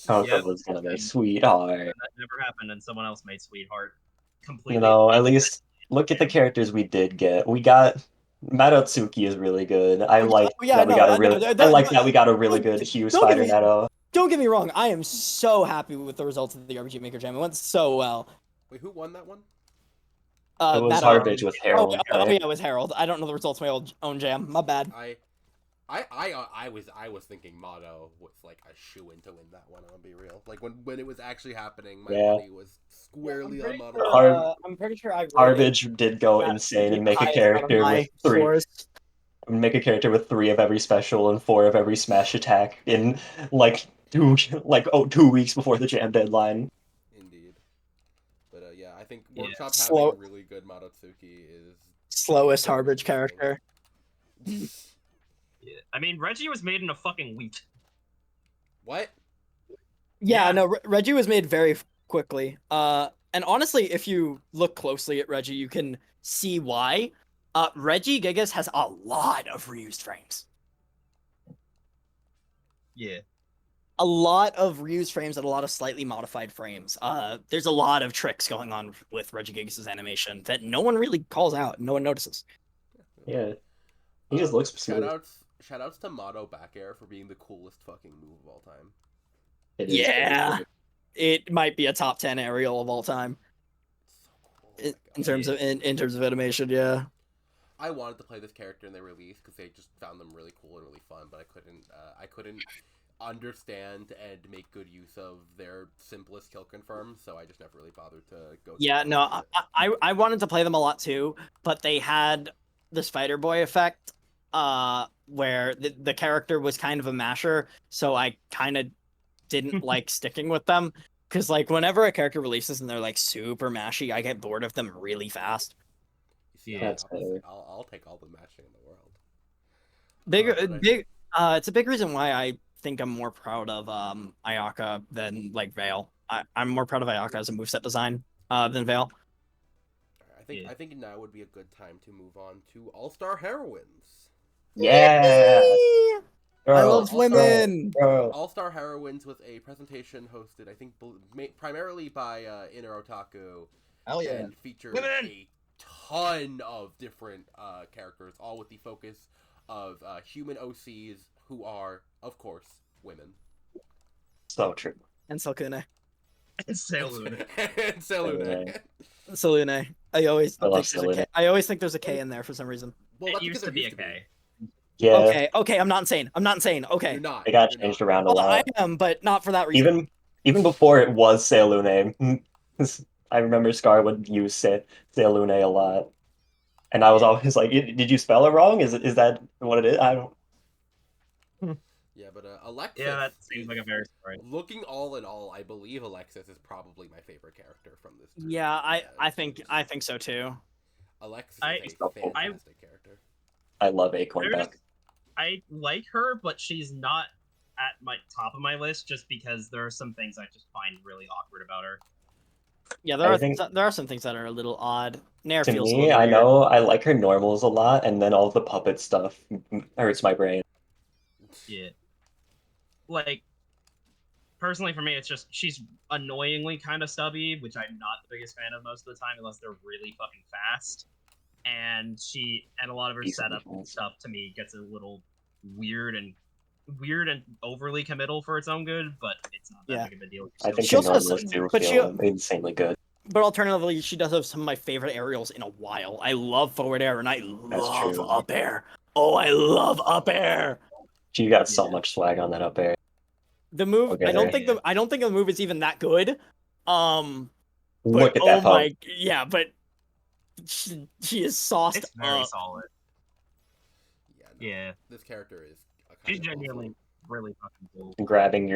Coco Yep. was gonna be sweetheart. And that never happened, and someone else made Sweetheart completely. You know, at least look at the characters we did get. We got Madotsuki is really good. I like that we got a really I like that we got a really good Hugh Spider Netto. Don't get me wrong, I am so happy with the results of the RPG Maker Jam. It went so well. Wait, who won that one? It was Matt- Harbage with Harold. Oh right? yeah, it was Harold. I don't know the results of my own jam. My bad. I was thinking Motto was like a shoo-in to win that one. I'm gonna be real. Like when it was actually happening, my money was squarely on Motto. I'm pretty sure I. Harbage did go insane and make a character with make a character with 3 of every special and 4 of every smash attack in like 2 weeks before the jam deadline. Indeed. But yeah, I think Yeah. Workshop Slow- having a really good Madotsuki is Slowest Harbage character. Yeah. I mean, Reggie was made in a fucking week. What? Yeah, Yeah. no, Reggie was made very quickly. And honestly, if you look closely at Reggie, you can see why. Reggie Gigas has a lot of reused frames. Yeah. A lot of reused frames and a lot of slightly modified frames. There's a lot of tricks going on with Reggie Gigas' animation that no one really calls out, no one notices. Yeah. He just looks smooth. Shoutouts to Motto back air for being the coolest fucking move of all time. It is Yeah. It might be a top 10 aerial of all time. It's so cool. Oh my In God. terms of animation, yeah. I wanted to play this character in their release because they just found them really cool and really fun, but I couldn't understand and make good use of their simplest kill confirms, so I just never really bothered to go. Yeah, no, I wanted to play them a lot too, but they had the Spider Boy effect, where the character was kind of a masher, so I kind of didn't like sticking with them, because like whenever a character releases and they're like super mashy, I get bored of them really fast. Yeah, That's better. I'll take all the matching in the world. It's a big reason why I think I'm more proud of Ayaka than like Veil. I'm more proud of Ayaka as a moveset design than Veil. I think now would be a good time to move on to All-Star Heroines. Yeah. I love women. All-Star Heroines was a presentation hosted, I think, primarily by Inner Otaku. Hell yeah. And featured Women! a ton of different characters, all with the focus of human OCs who are, of course, women. So true. And Salkune. It's Sailun. And Selune. Salune. I always think there's a K in there for some reason. Well, It that's used because to be there a K. Yeah. Okay, I'm not insane. Okay. You're not. They got You're changed not. around a Well, I lot. am, but not for that reason. Even before it was Seilune. I remember Scar would use Seilune a lot. And I was always like, did you spell it wrong? Is that what it is? I don't. Yeah, but Alexis. Yeah, that seems like a very story. Looking all in all, I believe Alexis is probably my favorite character from this. Group. Yeah, I think so too. Alexis I- is a fantastic character. I love Acorn Duck. I like her, but she's not at my top of my list just because there are some things I just find really awkward about her. Yeah, I think there are some things that are a little odd. Nair to feels a me, little I weird. know I like her normals a lot, and then all the puppet stuff hurts my brain. Yeah. Like, personally for me, it's just she's annoyingly kind of stubby, which I'm not the biggest fan of most of the time unless they're really fucking fast. And a lot of her Decently setup fast. stuff to me gets a little weird and overly committal for its own good, but it's not that Yeah. big of a deal. I think She the also has- normals do but she- feel insanely good. But alternatively, she does have some of my favorite aerials in a while. I love forward air and I love true. up air. Oh, I love up air. She got so Yeah. much swag on that up air. The move, Okay, I don't there. think the move is even that good. But Look at oh that my, pose. yeah, but she is sauced It's very up. solid. Yeah. No, Yeah. This character is a kind She's of genuinely really fucking cool. Grabbing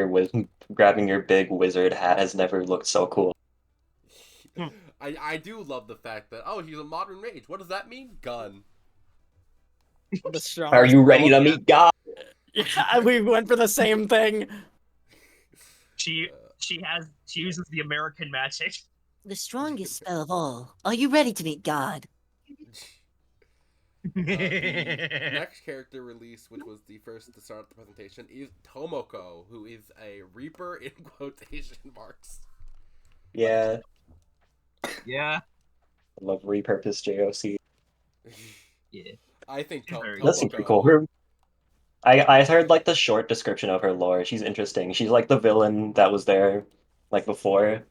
your big wizard hat has never looked so cool. awesome. I do love the fact that he's a modern mage. What does that mean? Gun. The strongest Are you ready spell- to meet God? Yeah, we went for the same thing. She uses the American magic. The strongest spell of all. Are you ready to meet God? The next character release, which was the first to start the presentation, is Tomoko, who is a Reaper in quotation marks. Yeah, Yeah. I love repurposed JOC. Yeah. I think She's very That seems pretty Tomoko. cool. I heard like the short description of her lore. She's interesting. She's like the villain that was there like before.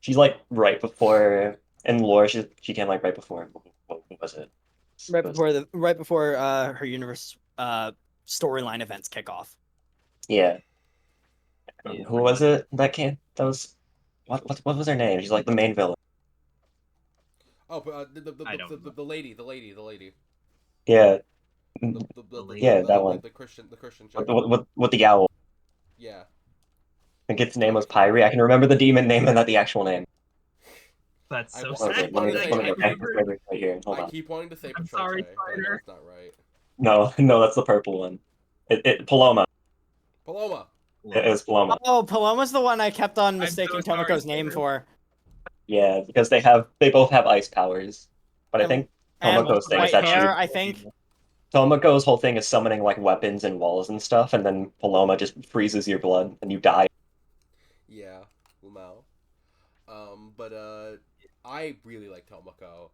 She's like right before in lore. She came like right before. What was it? Right before her universe storyline events kick off. Yeah. Yeah, Who was it that came? That was what was her name? She's like the main villain. Oh, but I don't know. the lady. Yeah. Yeah, that one. The Christian chick. With the owl. Yeah. I think its name was Pyrie. I can remember the demon name and not the actual name. That's so I sad. Okay, let me I look can't it right here. Hold I on. keep wanting to say I'm Patrol sorry, but I know Spider. it's not right. No, that's the purple one. Paloma. Paloma. It was Paloma. Oh, Paloma's the one I kept on I'm mistaking so sorry, Tomoko's name Spider. for. Yeah, because they both have ice powers. But I think And Tomoko's thing is white that hair, I think. Tomoko's whole thing is summoning like weapons and walls and stuff, and then Paloma just freezes your blood and you die. Yeah. Lumao. But I really like Tomoko.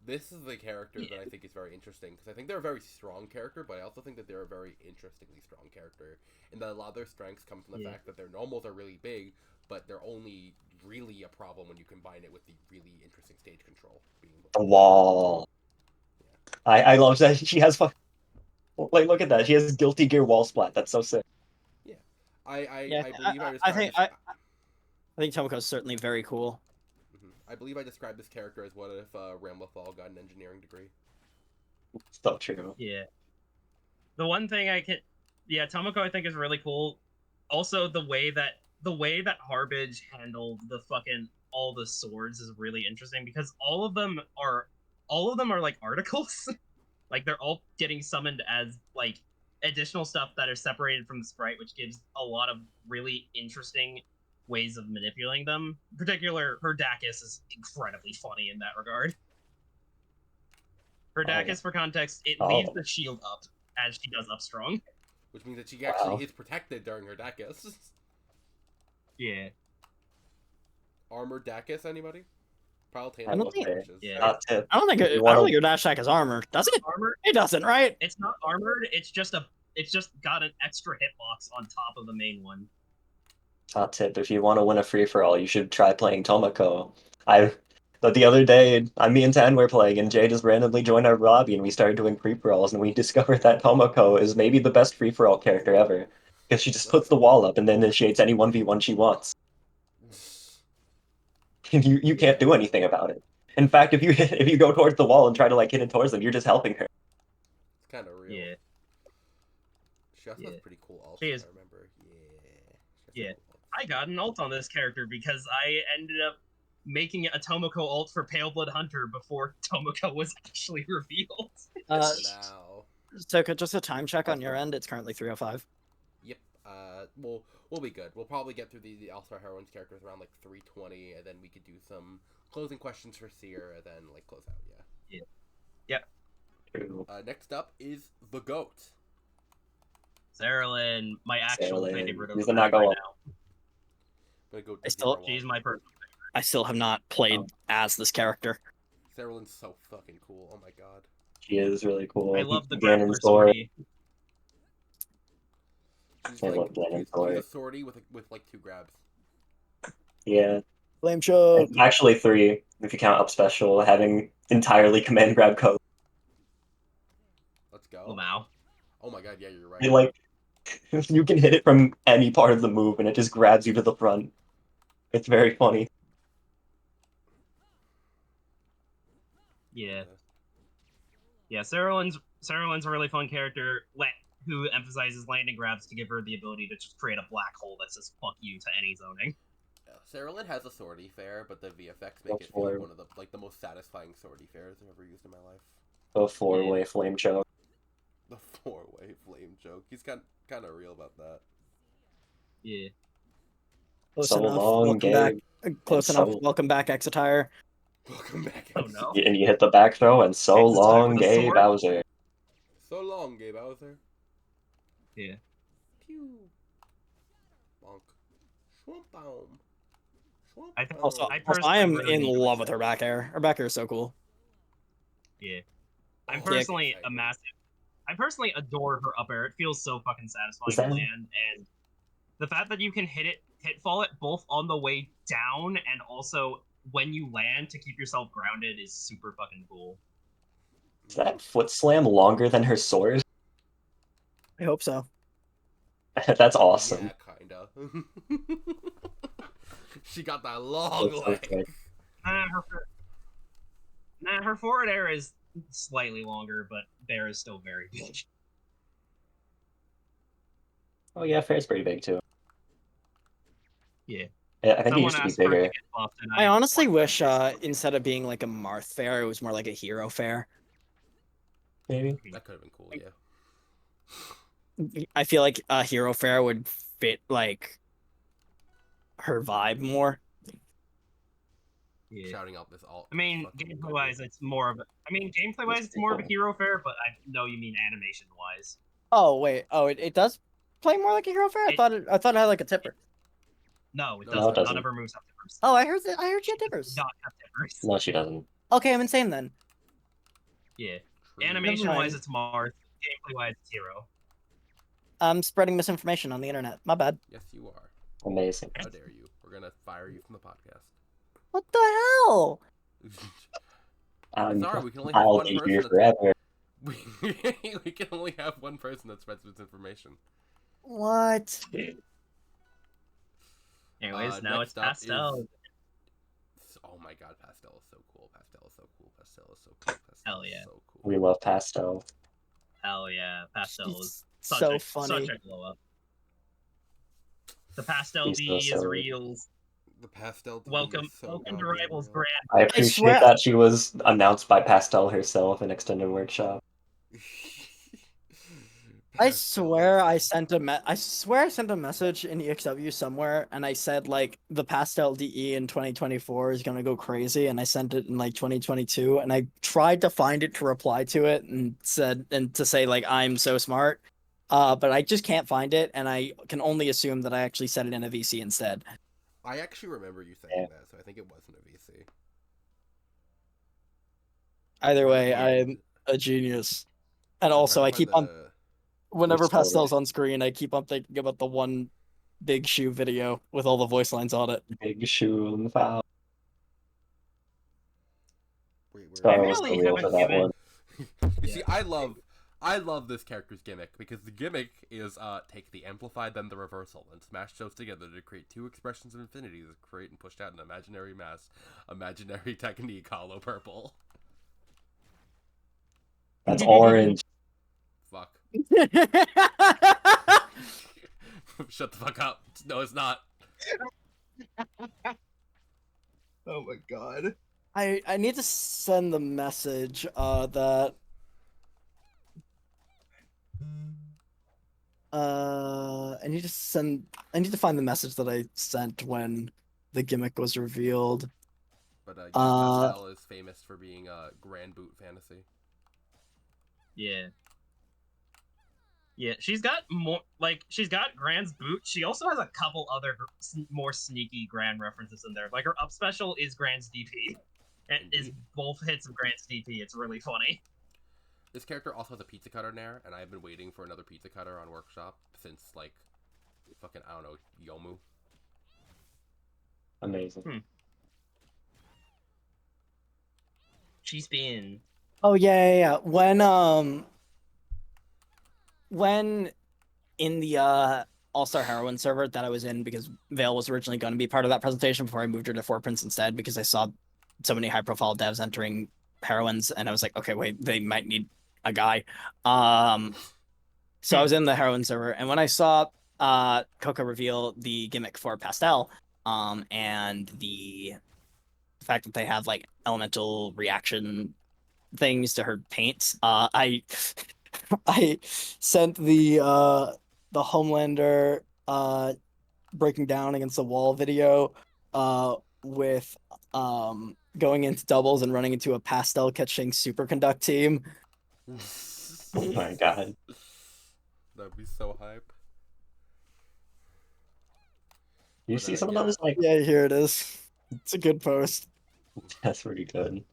This is a character that I think is very interesting because I think they're a very strong character, but I also think that they're a very interestingly strong character, and that a lot of their strengths come from the fact that their normals are really big, but they're only really a problem when you combine it with the really interesting stage control. The wall. I love that she has like look at that. She has Guilty Gear wall splat. That's so sick. Yeah. I believe I think Tomoko's certainly very cool. I believe I described this character as what if Ramlethal got an engineering degree. So true. Yeah. The one thing Tomoko I think is really cool. Also, the way that Harbage handled all the swords is really interesting because all of them are like articles. Like they're all getting summoned as like additional stuff that are separated from the sprite, which gives a lot of really interesting ways of manipulating them. In particular, her Dacus is incredibly funny in that regard. Her Dacus, for context, it leaves the shield up as she does up strong. Which means that she actually is protected during her Dacus. Yeah. Armored Dacus, anybody? I don't think your dash attack is armored. Does it? Armored? It doesn't, right? It's not armored. It's just got an extra hitbox on top of the main one. Hot tip: if you want to win a free for all, you should try playing Tomoko. The other day, me and Tan were playing, and Jay just randomly joined our lobby, and we started doing free for alls, and we discovered that Tomoko is maybe the best free for all character ever, because she just puts the wall up and then initiates any 1v1 she wants. And you can't do anything about it. In fact, if you go towards the wall and try to like hit it towards them, you're just helping her. It's kind of real. Yeah. She also has pretty cool ult. I remember. Yeah. I got an ult on this character because I ended up making a Tomoko ult for Pale Blood Hunter before Tomoko was actually revealed. Now. So just a time check on your end. It's currently 3:05. Yep. We'll be good. We'll probably get through the All-Star Heroines characters around like 3:20, and then we could do some closing questions for Seer, and then like close out. Yeah. Yep. True. Next up is the GOAT. Sarah my actual Sarah favorite of He's the not group right going. now. Gonna go. I still- She's my personal I still have not played as this character. Sarah Lynn's so fucking cool. Oh my god. She is really cool. I love the Ganon's grappler sword. sortie. She's I like love Ganon's she's sword. a sortie with like 2 grabs. Yeah. Flame choke. Actually 3, if you count up special, having entirely command grab code. Let's go. Lamau. Oh my god, yeah, you're right. Like, you can hit it from any part of the move and it just grabs you to the front. It's very funny. Yeah. Yeah, Sarah Lynn's a really fun character who emphasizes landing grabs to give her the ability to just create a black hole that says "fuck you" to any zoning. Yeah, Sarah Lynn has a sortie fair, but the VFX make That's it feel like fair. one of the most satisfying sortie fairs I've ever used in my life. A 4-way flame choke. The 4-way flame joke. He's kind of real about that. Yeah. Close So enough. long, Welcome back. Gabe. Close It's enough. so- Welcome back, Exatire. Welcome back. Oh no. And you hit the back throw, and so It's time long, with a Gabe sword. Bowser. So long, Gabe Bowser. Yeah. Pew. Bonk. Swamp bomb. Swamp I- bomb. Also, I I am personally in really love with her back air. Her back air is so cool. Yeah. I'm Oh, personally exciting. a massive. I personally adore her up air. It feels so fucking satisfying Is to that- land, and the fact that you can hit fall it both on the way down and also when you land to keep yourself grounded is super fucking cool. Is that foot slam longer than her sword? I hope so. That's awesome. Yeah, kinda. She got that long That's leg. okay. Her forward air is slightly longer, but there is still very big. Oh yeah, fair's pretty big too. Yeah. Yeah, I think it Someone used to be asked for it to bigger. get buffed, and I honestly want wish that. instead of being like a Marth fair, it was more like a hero fair. Maybe. That could have been cool, yeah. I feel like a hero fair would fit like her vibe more. Yeah. Shouting out this alt. I mean, fucking gameplay wise, it's more of a. I mean, gameplay wise, it's more of a hero fair, but I know you mean animation wise. Oh wait, it does play more like a hero fair. I thought it had like a tipper. No, it No, doesn't. it doesn't. None of her moves have tippers. Oh, I heard she had tippers. Not have tippers. No, she doesn't. Okay, I'm insane then. Yeah. True. Animation Never wise, mind. it's Marth. Gameplay wise, it's Hero. I'm spreading misinformation on the internet. My bad. Yes, you are. Amazing. How dare you? We're gonna fire you from the podcast. What the hell? Sorry, we can only have I'll one be person here that's- forever. we can only have one person that spreads misinformation. What? Anyways, now it's next up Pastel. Oh my god, Pastel is so cool. Pastel is so cool. Pastel is so cool. Pastel Hell is yeah. so cool. We love Pastel. Hell yeah, Pastel is She's such so a, funny. Such a glow up. The Pastel She's D so is silly. real. The Pastel team Welcome, is so welcome to goddamn Rivals real. Grand. I appreciate swear- that she was announced by Pastel herself in Extended Workshop. I Pastel swear is I so sent a message in EXW somewhere and I said like the Pastel DE in 2024 is gonna go crazy and I sent it in like 2022 and I tried to find it to reply to it and to say like I'm so smart. But I just can't find it and I can only assume that I actually said it in a VC instead. I actually remember you saying Yeah. that, so I think it wasn't a VC. Either way, Yeah. I'm a genius. And I'm also trying I to keep find on whenever Which story? Pastel's on screen, I keep on thinking about the one Big Shoe video with all the voice lines on it. Big shoe and foul. Wait, where Star I was really the real for haven't that given- one. You Yeah. see, I love this character's gimmick because the gimmick is take the amplified then the reversal and smash those together to create two expressions of infinity that create and push out an imaginary mass, imaginary technique, hollow purple. That's orange. Fuck. Shut the fuck up. No, it's not. Oh my god. I need to send the message that I need to send. I need to find the message that I sent when the gimmick was revealed. But yeah, Uh, Pastel is famous for being a Grand Boot fantasy. Yeah. Yeah, she's got more, like, she's got Grand's boot. She also has a couple other more sneaky Grand references in there. Like, her up special is Grand's DP. It is Indeed. both hits of Grand's DP. It's really funny. This character also has a pizza cutter there, and I've been waiting for another pizza cutter on Workshop since, like, fucking, I don't know, Yomu. Amazing. She's been. oh yeah. When in the All-Star Heroine server that I was in, because Vale was originally going to be part of that presentation before I moved her to 4Prints instead, because I saw so many high-profile devs entering Heroines, and I was like, okay, wait, they might need a guy. So I was in the Heroine server, and when I saw Coco reveal the gimmick for Pastel, and the fact that they have like elemental reaction things to her paints, I sent the Homelander breaking down against the wall video with going into doubles and running into a pastel catching superconduct team. Oh my god. That'd be so hype. You But, see some of yeah. those, like, Yeah, here it is. It's a good post. that's pretty good.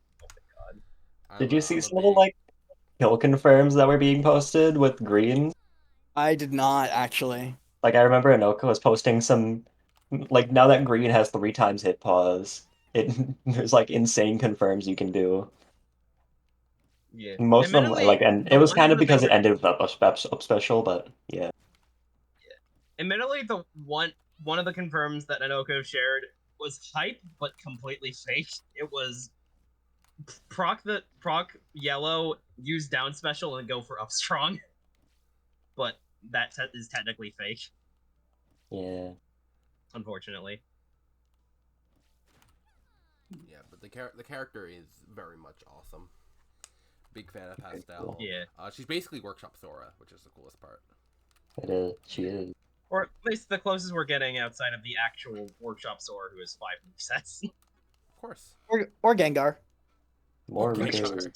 I'm Did a- you see I'm a some of the, big- like, kill confirms that were being posted with green? I did not actually. Like, I remember Anoka was posting some, like, now that green has 3 times hit pause, there's, like, insane confirms you can do. Yeah. Most of them, Admittedly, like, and the it was ones kind in of the because it picture. ended with up special, but yeah. Admittedly, the one of the confirms that Nanoko shared was hype, but completely fake. It was proc yellow, use down special, and go for up strong. But that is technically fake, Yeah. unfortunately. Yeah, but the character is very much awesome. Big fan of Okay, Pastel. cool. Yeah. She's basically Workshop Sora, which is the coolest part. It is. She is. Or at least the closest we're getting outside of the actual Workshop Sora, who has 5 movesets. Of course. Or Gengar. More Okay. Reapers.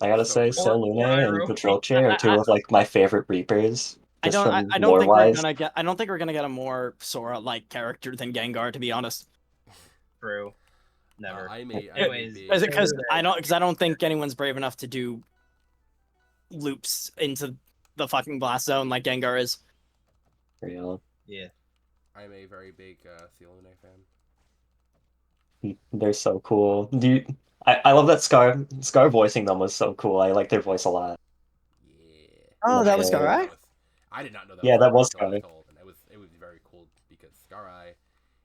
I gotta So say, pretty. Selune and Gyro. Patroche are I- two of, like, my favorite Reapers. I Just don't. from I don't think we're lore-wise. gonna get. I don't think we're gonna get a more Sora-like character than Gengar, to be honest. True. Never. I'm a Anyways, big. Is it because I don't think anyone's brave enough to do loops into the fucking blast zone like Gengar is. Real. Yeah. I'm a very big Selune fan. They're so cool. I love that Scar voicing them was so cool. I like their voice a lot. Yeah. Oh, that was Yeah. Garai? I did not know that. Yeah, that was until I was Scar. told, and it was very cool because Scarai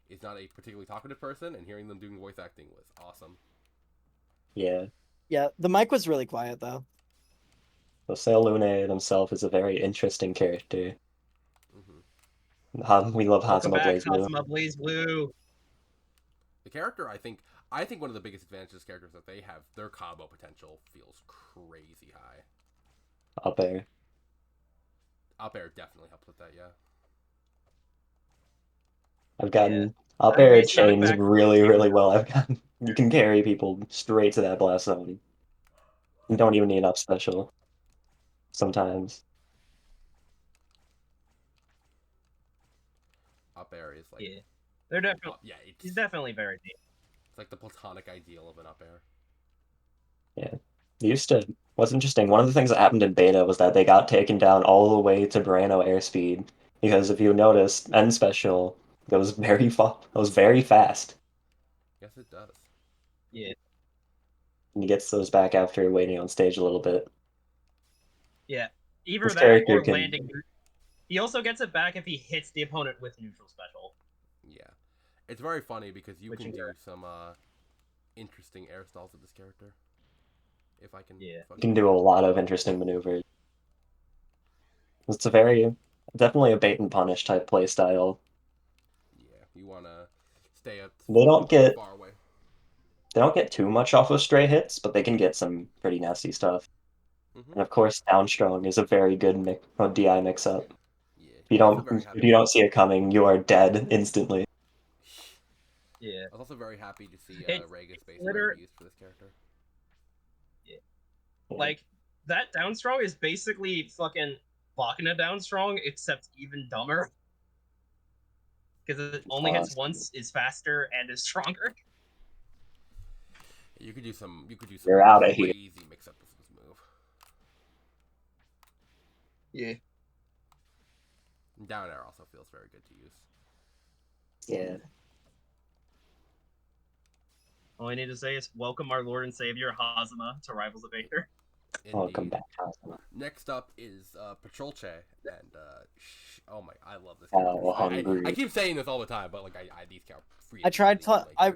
is not a particularly talkative person, and hearing them doing voice acting was awesome. Yeah. Yeah, the mic was really quiet though. So Selune himself is a very interesting character. We love Welcome Hazama back, Blaze Blue. Hazama Blaze Blue. The character, I think one of the biggest advantages of characters that they have, their combo potential feels crazy high. Up air. Up air definitely helps with that, yeah. I've gotten Yeah. up That air base chains knockback really, from really well. You can carry people straight to that blast zone. You don't even need up special. Sometimes. Up air is like Yeah. They're definitely. yeah, He's definitely very deep. it's like the platonic ideal of an up air. Yeah. What's interesting, one of the things that happened in beta was that they got taken down all the way to Brano airspeed. Because if you noticed, end special goes goes very fast. Yes, it does. Yeah. And he gets those back after waiting on stage a little bit. Yeah. Either This that character or can- landing. He also gets it back if he hits the opponent with neutral special. Yeah. It's very funny because you Which can is do rare. some interesting air styles with this character. If I can Yeah. You can do a lot of interesting maneuvers. It's definitely a bait and punish type play style. Yeah, you wanna stay up They don't get far away. too much off of stray hits, but they can get some pretty nasty stuff. And of course, down strong is a very good DI mix-up. Yeah. If I was also very if happy. you don't see it coming, you are dead instantly. Yeah. I was also very happy to see It's Rega's base liter- used for this character. Like, that down strong is basically fucking Bakuna down strong, except even dumber. Because it only hits once, is faster, and is stronger. You could do some. You're out of here. crazy mix-up with this move. Yeah. Down air also feels very good to use. Yeah. All I need to say is welcome our Lord and Savior Hazama to Rivals of Aether. Welcome Indeed. back, Hazama. Next up is Patrolche, and oh my, I love this Oh, character. hungry. I keep saying this all the time, but like these characters. I tried.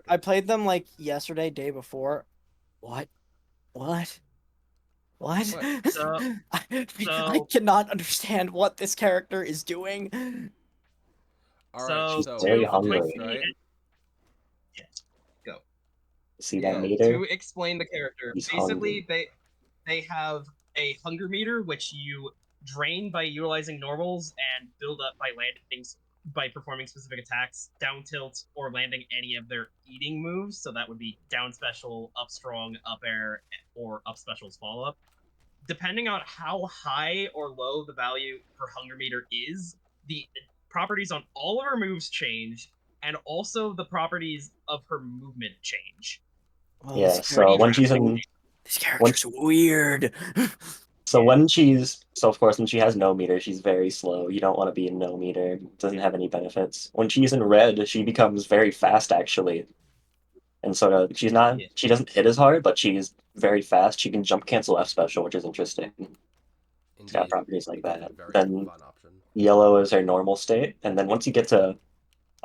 I played them like yesterday, day before. What? What? What? So- I cannot understand what this character is doing. All right, So, so very to hungry. quickly, right? See Yeah, that meter? to explain the character, He's basically hungry. they have a hunger meter which you drain by utilizing normals and build up by by performing specific attacks, down tilt, or landing any of their eating moves. So that would be down special, up strong, up air, or up specials follow up. Depending on how high or low the value her hunger meter is, the properties on all of her moves change, and also the properties of her movement change. Well, Yeah, this so character- when she's in this character's weird. So of course when she has no meter, she's very slow. You don't want to be in no meter. Doesn't have any benefits. When she's in red, she becomes very fast actually. And she's not Yeah. she doesn't hit as hard, but she's very fast. She can jump cancel F special, which is interesting. It's got Indeed. properties like that. Very Then fun option. yellow is her normal state, and then once you get to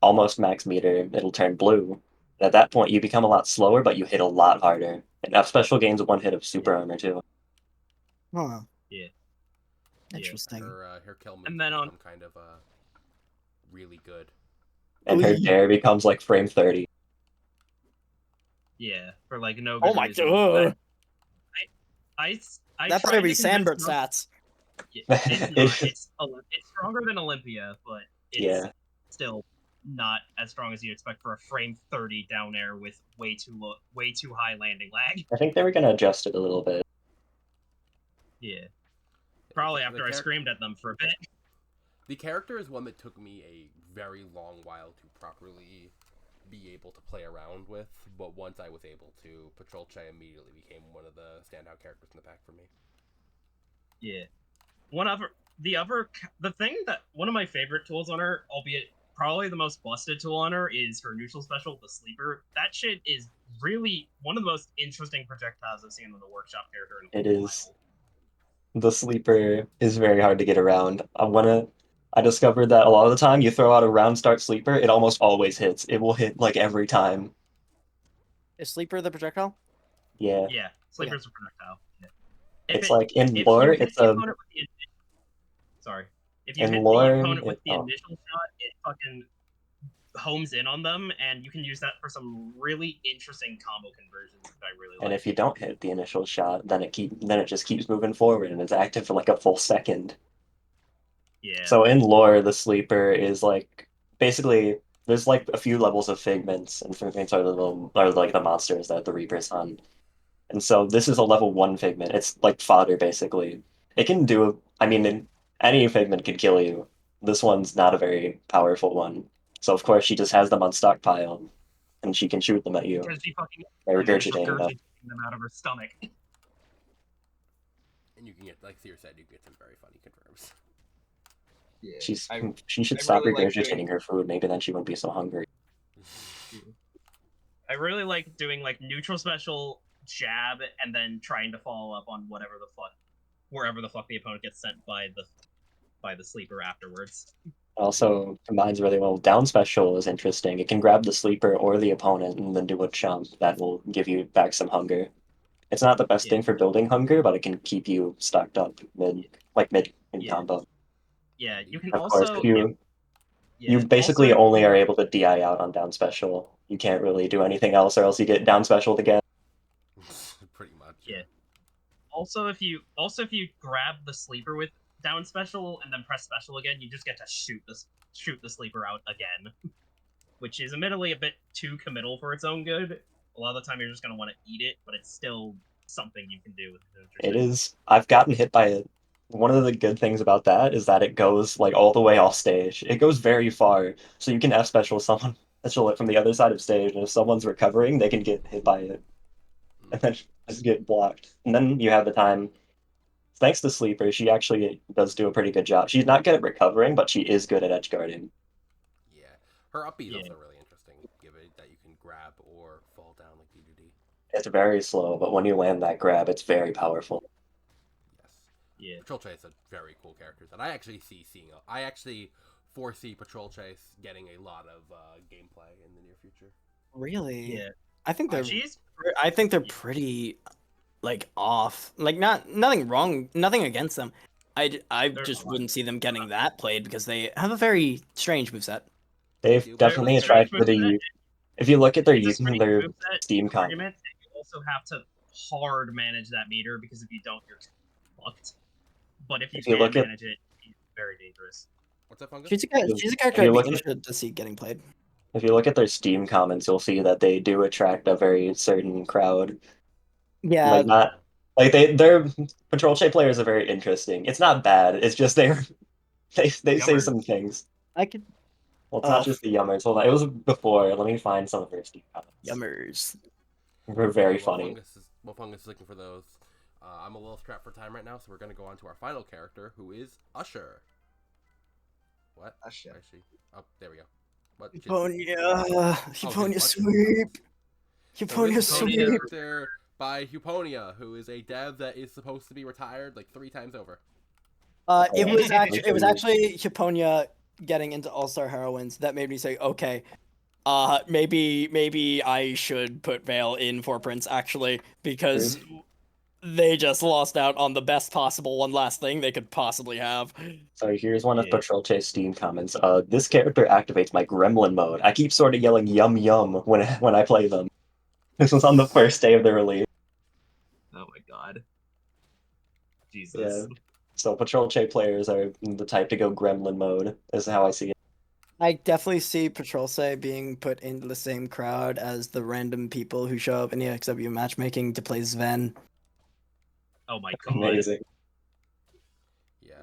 almost max meter, it'll turn blue. At that point, you become a lot slower, but you hit a lot harder. And F special gains one hit of super armor too. Huh. Yeah. Interesting. Her kill moves And then become kind of really good. And her Glee. dare becomes like frame 30. Yeah, for like no good Oh my reason. god. I That tried better to be convince Sandbert Mark- stats. It's not. It's stronger than Olympia, but it's Yeah. still not as strong as you'd expect for a frame 30 down air with way too high landing lag. I think they were gonna adjust it a little bit. Yeah. Probably The after I screamed at them for a bit. The character is one that took me a very long while to properly be able to play around with, but once I was able to, Patrolche immediately became one of the standout characters in the pack for me. Yeah. One of my favorite tools on her, albeit probably the most busted tool on her, is her neutral special, the sleeper. That shit is really one of the most interesting projectiles I've seen in the workshop character in a It is. The sleeper is very hard to get around. I discovered that a lot of the time you throw out a round start sleeper, it almost always hits. It will hit like every time. Is Sleeper the projectile? Yeah. Yeah, sleeper's a projectile. Yeah. It's like in lore, it's a Sorry. If you in hit lore, the opponent with the oh. initial shot, it fucking homes in on them, and you can use that for some really interesting combo conversions that I really like. And if you don't hit the initial shot, then it just keeps moving forward and it's active for like a full second. Yeah. So in lore, the sleeper is like basically there's like a few levels of figments, and figments are like the monsters that the Reapers hunt. And so this is a level 1 figment. It's like fodder basically. It can do any figment could kill you. This one's not a very powerful one. So of course she just has them on stockpile, and she can shoot them at you. Because she fucking By regurgitating them. them out of her stomach. And you can get, like Seer said, you can get some very funny confirms. Yeah. She should I stop really like regurgitating doing- her food. Maybe then she wouldn't be so hungry. I really like doing like neutral special jab and then trying to follow up on wherever the fuck the opponent gets sent by the sleeper afterwards. Also combines really well. Down special is interesting. It can grab the sleeper or the opponent and then do a chump that will give you back some hunger. It's not the best thing for building hunger, but it can keep you stocked up mid in combo. Yeah, you can Of course, also you basically only are able to DI out on down special. You can't really do anything else, or else you get down special again. Pretty much. Yeah. Also, if you grab the sleeper with down special and then press special again, you just get to shoot the sleeper out again, which is admittedly a bit too committal for its own good. A lot of the time, you're just gonna want to eat it, but it's still something you can do with It is. I've gotten hit by it. One of the good things about that is that it goes like all the way off stage. It goes very far, so you can F special someone special it from the other side of stage, and if someone's recovering, they can get hit by it, and then just get blocked. And then you have the time. Thanks to Sleeper, she actually does do a pretty good job. She's not good at recovering, but she is good at edge guarding. Yeah, her up B is Yeah. also really interesting, given that you can grab or fall down like DDD. It's very slow, but when you land that grab, it's very powerful. Yes. Yeah. Patrol Chase is a very cool character that I actually I actually foresee Patrol Chase getting a lot of gameplay in the near future. Really? Yeah. I think they're. She's I think they're pretty, like, off. Like, nothing wrong, nothing against them. I They're just off. wouldn't see them getting that played because they have a very strange moveset. They've Very definitely strange attracted moveset. if you look at their It's a strange their moveset Steam comment. argument, and you also have to hard manage that meter because if you don't, you're fucked. But if you you can look at- manage it, it's very dangerous. What's that, Fungus? She's a character If I'd you be look at- interested to see getting played. If you look at their Steam comments, you'll see that they do attract a very certain crowd. Yeah, Like not like their Patrol Shape players are very interesting. It's not bad. It's just they say Yummers. some things. I could Well, it's not just the yummers. Hold on, it was before. Let me find some of their Steam comments. yummers. They're very While funny. Fungus is looking for those, I'm a little strapped for time right now, so we're going to go on to our final character, who is Usher. What? Usher. Where is she? Oh, there we go. What? Huponia, Huponia sweep. So Huponia this is a sweep. character by Huponia, who is a dev that is supposed to be retired like 3 times over. It was actually Huponia getting into All-Star Heroines that made me say, okay, maybe I should put Vale in 4Prints actually, because they just lost out on the best possible one last thing they could possibly have. So here's one of Yeah. Patrol Chase Steam comments. This character activates my gremlin mode. I keep sort of yelling yum yum when I play them. This was on the first day of the release. Oh my god. Jesus. Yeah. So Patrol Chase players are the type to go gremlin mode, is how I see it. I definitely see Patrol Say being put into the same crowd as the random people who show up in EXW matchmaking to play Sven. Oh my god. Amazing. Yeah.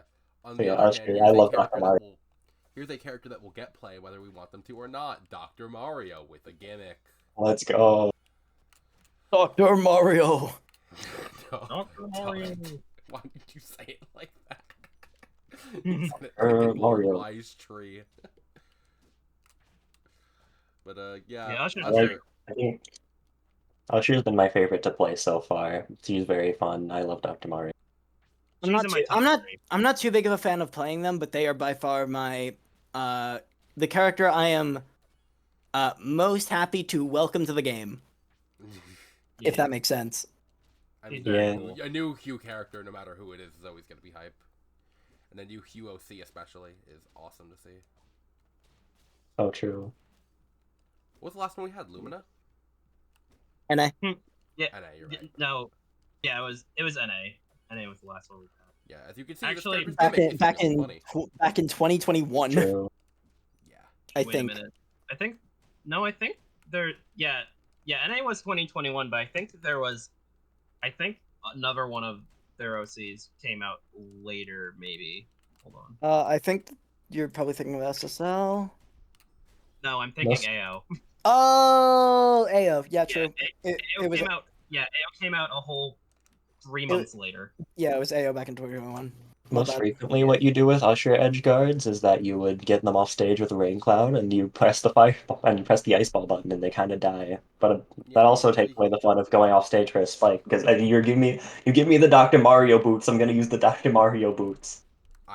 On Yeah, the other Usher, hand, I here's a love character Dr. that Mario. here's a character that will get play whether we want them to or not. Dr. Mario with a gimmick. Let's go. Dr. Mario. No, Dr. Mario. why did you say it like that? Mario. Wise tree. But yeah, Yeah, Usher's Usher. I think Usher's been my favorite to play so far. She's very fun. I love Dr. Mario. I'm not, She's in my too, top 3. I'm not too big of a fan of playing them, but they are by far my the character I am most happy to welcome to the game, if that makes sense. I mean, Yeah. a new Hugh character, no matter who it is always going to be hype. And a new Hugh OC especially is awesome to see. Oh, true. What was the last one we had? Lumina? And I NA, you're right. No. Yeah, it was NA. NA was the last one we had. Yeah, as you can see, Actually, this character's back in gimmick is really funny. back in 2021, True. Yeah. I Wait think. a minute. I think there yeah, NA was 2021, but I think another one of their OCs came out later, maybe. Hold on. I think you're probably thinking of SSL. No, I'm thinking Most- AO. Oh, AO. Yeah, Yeah, true. AO It was came out. Yeah, AO came out a whole 3 months later. yeah, it was AO back in 2021. My Most bad. frequently, what you do with Usher edge guards is that you would get them off stage with a rain cloud, and you press the ice ball button, and they kind of die. But that also takes away the fun of going off stage for a spike, because you give me the Dr. Mario boots. I'm gonna use the Dr. Mario boots.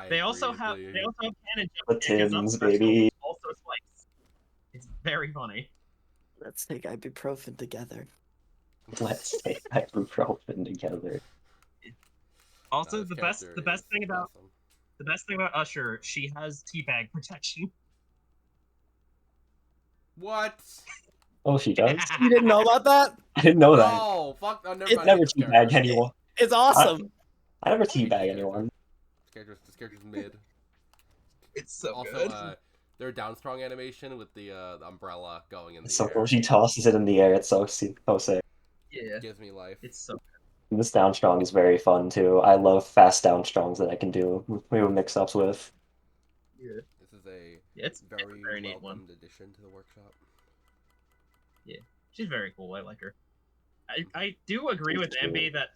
They also have cannon jump The kick as up Tims, special, baby. which also spikes. It's very funny. Let's take ibuprofen together. Let's take ibuprofen together. Also, the best thing about Usher, she has teabag protection. What? Oh, she does? You didn't know about that? I didn't know that. Oh, fuck! Oh, never It mind. never I hate this teabag character. anyone. It's awesome. I never teabag anyone. This character's mid. It's so Also, good. their down strong animation with the umbrella going in the It's so air cool. She tosses it in the air. It's so sick. Yeah, gives me life. it's so This down strong is very fun too. I love fast down strongs that I can do mix ups with. yeah. This is a It's a very very neat one. welcomed addition to the workshop. She's very cool. I like her. I do agree with Ambi that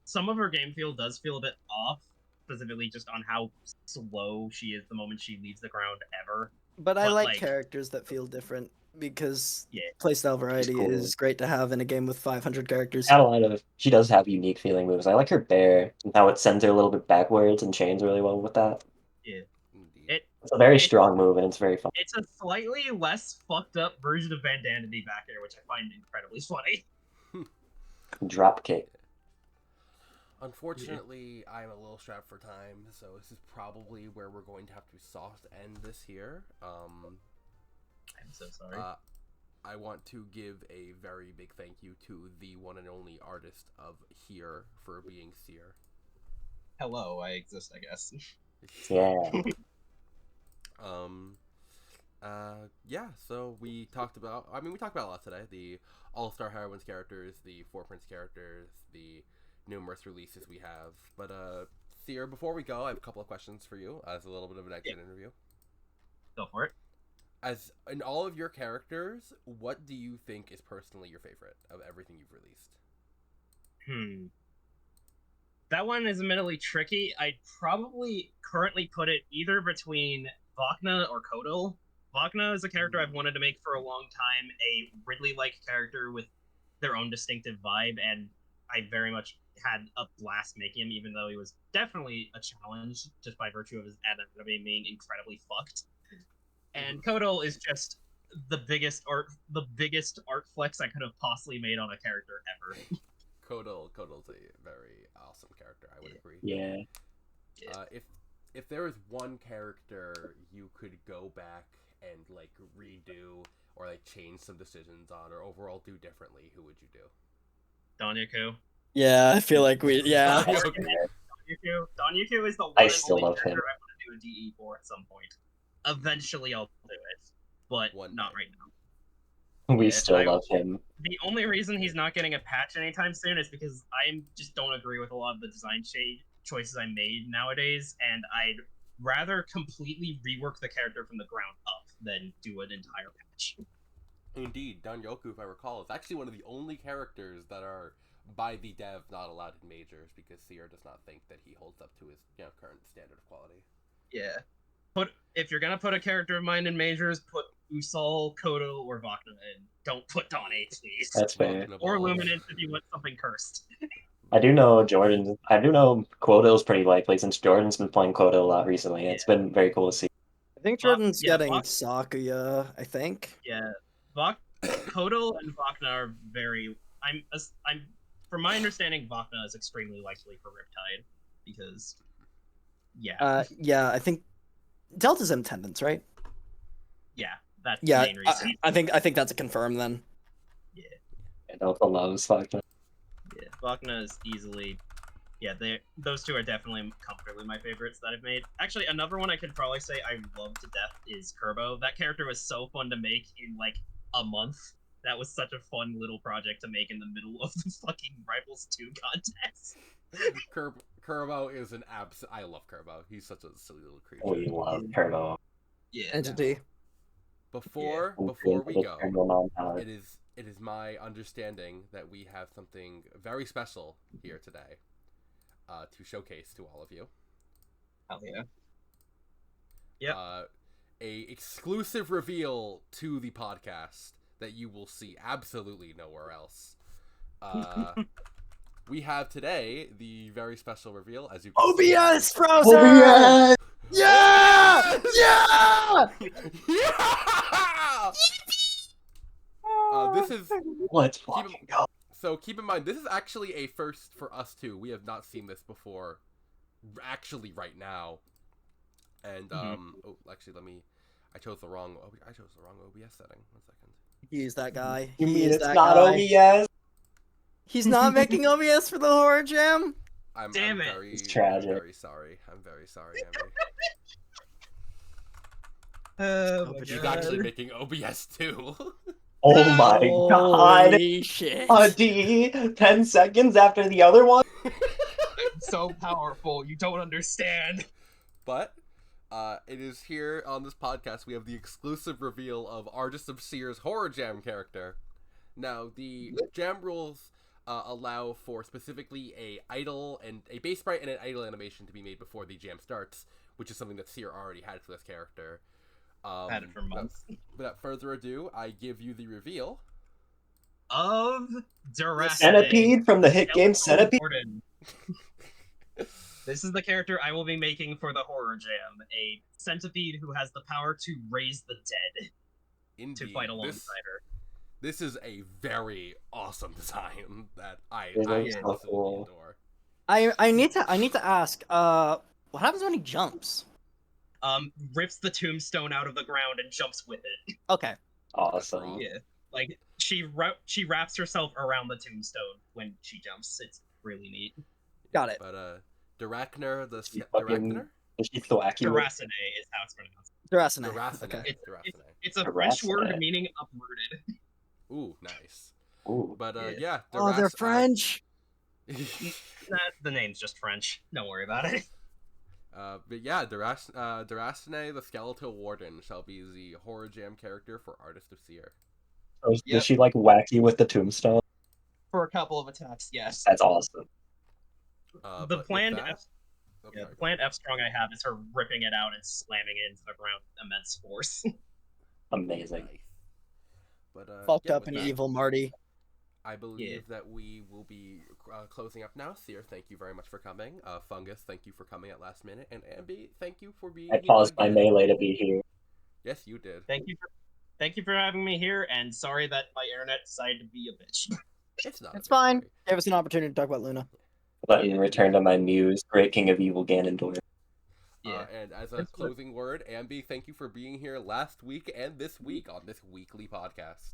some of her game feel does feel a bit off, specifically just on how slow she is the moment she leaves the ground ever. But I But, like like- characters that feel different because Yeah. playstyle variety cool. is great to have in a game with 500 characters. Got a lot of. She does have unique feeling moves. I like her bear and how it sends her a little bit backwards and chains really well with that. Indeed. It's a very It's- strong move and it's very fun. It's a slightly less fucked up version of Vandanity back here, which I find incredibly funny. Drop kick. Unfortunately, I'm a little strapped for time, so this is probably where we're going to have to soft end this here. I'm so sorry. I want to give a very big thank you to the one and only artist of Here for being Seer. Hello, I exist, I guess. Yeah. Yeah, so we talked about a lot today. The All-Star Heroines characters, the 4Prints characters, the numerous releases we have. But, Seer, before we go, I have a couple of questions for you as a little bit of an exit interview. Go for it. As in all of your characters, what do you think is personally your favorite of everything you've released? That one is admittedly tricky. I'd probably currently put it either between Vachna or Kodal. Vachna is a character I've wanted to make for a long time, a Ridley-like character with their own distinctive vibe, and I very much had a blast making him, even though he was definitely a challenge just by virtue of his anatomy being incredibly fucked. And Kodal is just the biggest art flex I could have possibly made on a character ever. Kodal's a very awesome character, I would agree. Yeah. If there was one character you could go back and like redo or like change some decisions on or overall do differently, who would you do? Danyaku. Yeah, I feel like yeah. Danyaku is the one I and still only love character him. I want to do a DE for at some point. Eventually I'll do it, but not right now. We Yeah, still love him. The only reason he's not getting a patch anytime soon is because I just don't agree with a lot of the design choices I made nowadays, and I'd rather completely rework the character from the ground up than do an entire patch. Indeed, Danyoku, if I recall, is actually one of the only characters that are by the dev not allowed in majors because Seer does not think that he holds up to his current standard of quality. Yeah. If you're gonna put a character of mine in majors, put Usal, Kodal, or Vachna in. Don't put Dane, please. That's fair. Or Luminance if you want something cursed. I do know Quota's pretty likely since Jordan's been playing Quota a lot recently. It's been very cool to see. I think Jordan's yeah, getting Sakuya, I think. Yeah, Kodal and Vachna are very. From my understanding, Vachna is extremely likely for Riptide because, yeah, Yeah, I think Delta's in attendance, right? yeah, that's Yeah, the main reason. I think that's a confirm then. And Delta loves Vachna. Yeah, Vachna is easily. Yeah, those two are definitely comfortably my favorites that I've made. Actually, another one I could probably say I love to death is Kerbo. That character was so fun to make in like a month. That was such a fun little project to make in the middle of the fucking Rivals 2 contest. Kerbo is an abs. I love Kerbo. He's such a silly little creature. We love Turbo. Yeah. Entity. Before we go, it is my understanding that we have something very special here today to showcase to all of you. Hell yeah. Yep. A exclusive reveal to the podcast that you will see absolutely nowhere else. We have today the very special reveal, as you can OBS see. browser! OBS! Yeah! Yeah! Yeah! This is Let's fucking go. so. Keep in mind, this is actually a first for us too. We have not seen this before, actually, right now. And oh, actually, I chose the wrong OBS setting. 1 second. He's that guy. You He mean is it's that not guy. OBS? He's not making OBS for the horror jam. Damn I'm it. very, It's tragic. I'm very sorry. I'm very sorry, Amby. Oh So my He's God. actually making OBS too. Oh my god. Holy shit. D, 10 seconds after the other one? So powerful, you don't understand. But it is here on this podcast we have the exclusive reveal of ArtistOfSeer's Horror Jam character. Now, the jam rules allow for specifically a idle and a base sprite and an idle animation to be made before the jam starts, which is something that Seer already had for this character. Had it for months. Without further ado, I give you the reveal Of Duracity. Centipede from the hit game Centipede? This is the character I will be making for the Horror Jam. A centipede who has the power to raise the dead Indeed. to fight alongside her. This is a very awesome design that I It absolutely is so cool. adore. I need to ask, what happens when he jumps? Rips the tombstone out of the ground and jumps with it. Okay. Awesome. Yeah, like she wraps herself around the tombstone when she jumps. It's really neat. Got it. But Darachner, the She fucking- Darachner? Is she thwacky? Duracity is how it's pronounced. Duracine. Daracine. Okay. It's a French word Duracine. meaning uprooted. Ooh, nice. Ooh. But Yeah. yeah, Oh, they're French. The name's just French. Don't worry about it. But yeah, Daracine, the Skeletal Warden, shall be the Horror Jam character for ArtistOfSeer. Oh, Yep. Is she like wacky with the tombstone? For a couple of attacks, yes. That's awesome. But The with planned that- F, oh, yeah, sorry, the planned F strong I have is her ripping it out and slamming it into the ground with immense force. Amazing. nice. But Fucked yeah, up with and that, evil Marty. I believe that we will be closing up now. Seer, thank you very much for coming. Fungus, thank you for coming at last minute. And Amby, thank you for being I here paused my again. melee to be here. Yes, you did. Thank you for having me here, and sorry that my internet decided to be a bitch. It's not. It's a big fine. worry. Gave us an opportunity to talk about Luna. But in return to my muse, Great King of Evil Ganondorf. Yeah. And as a That's good. closing word, Amby, thank you for being here last week and this week on this weekly podcast.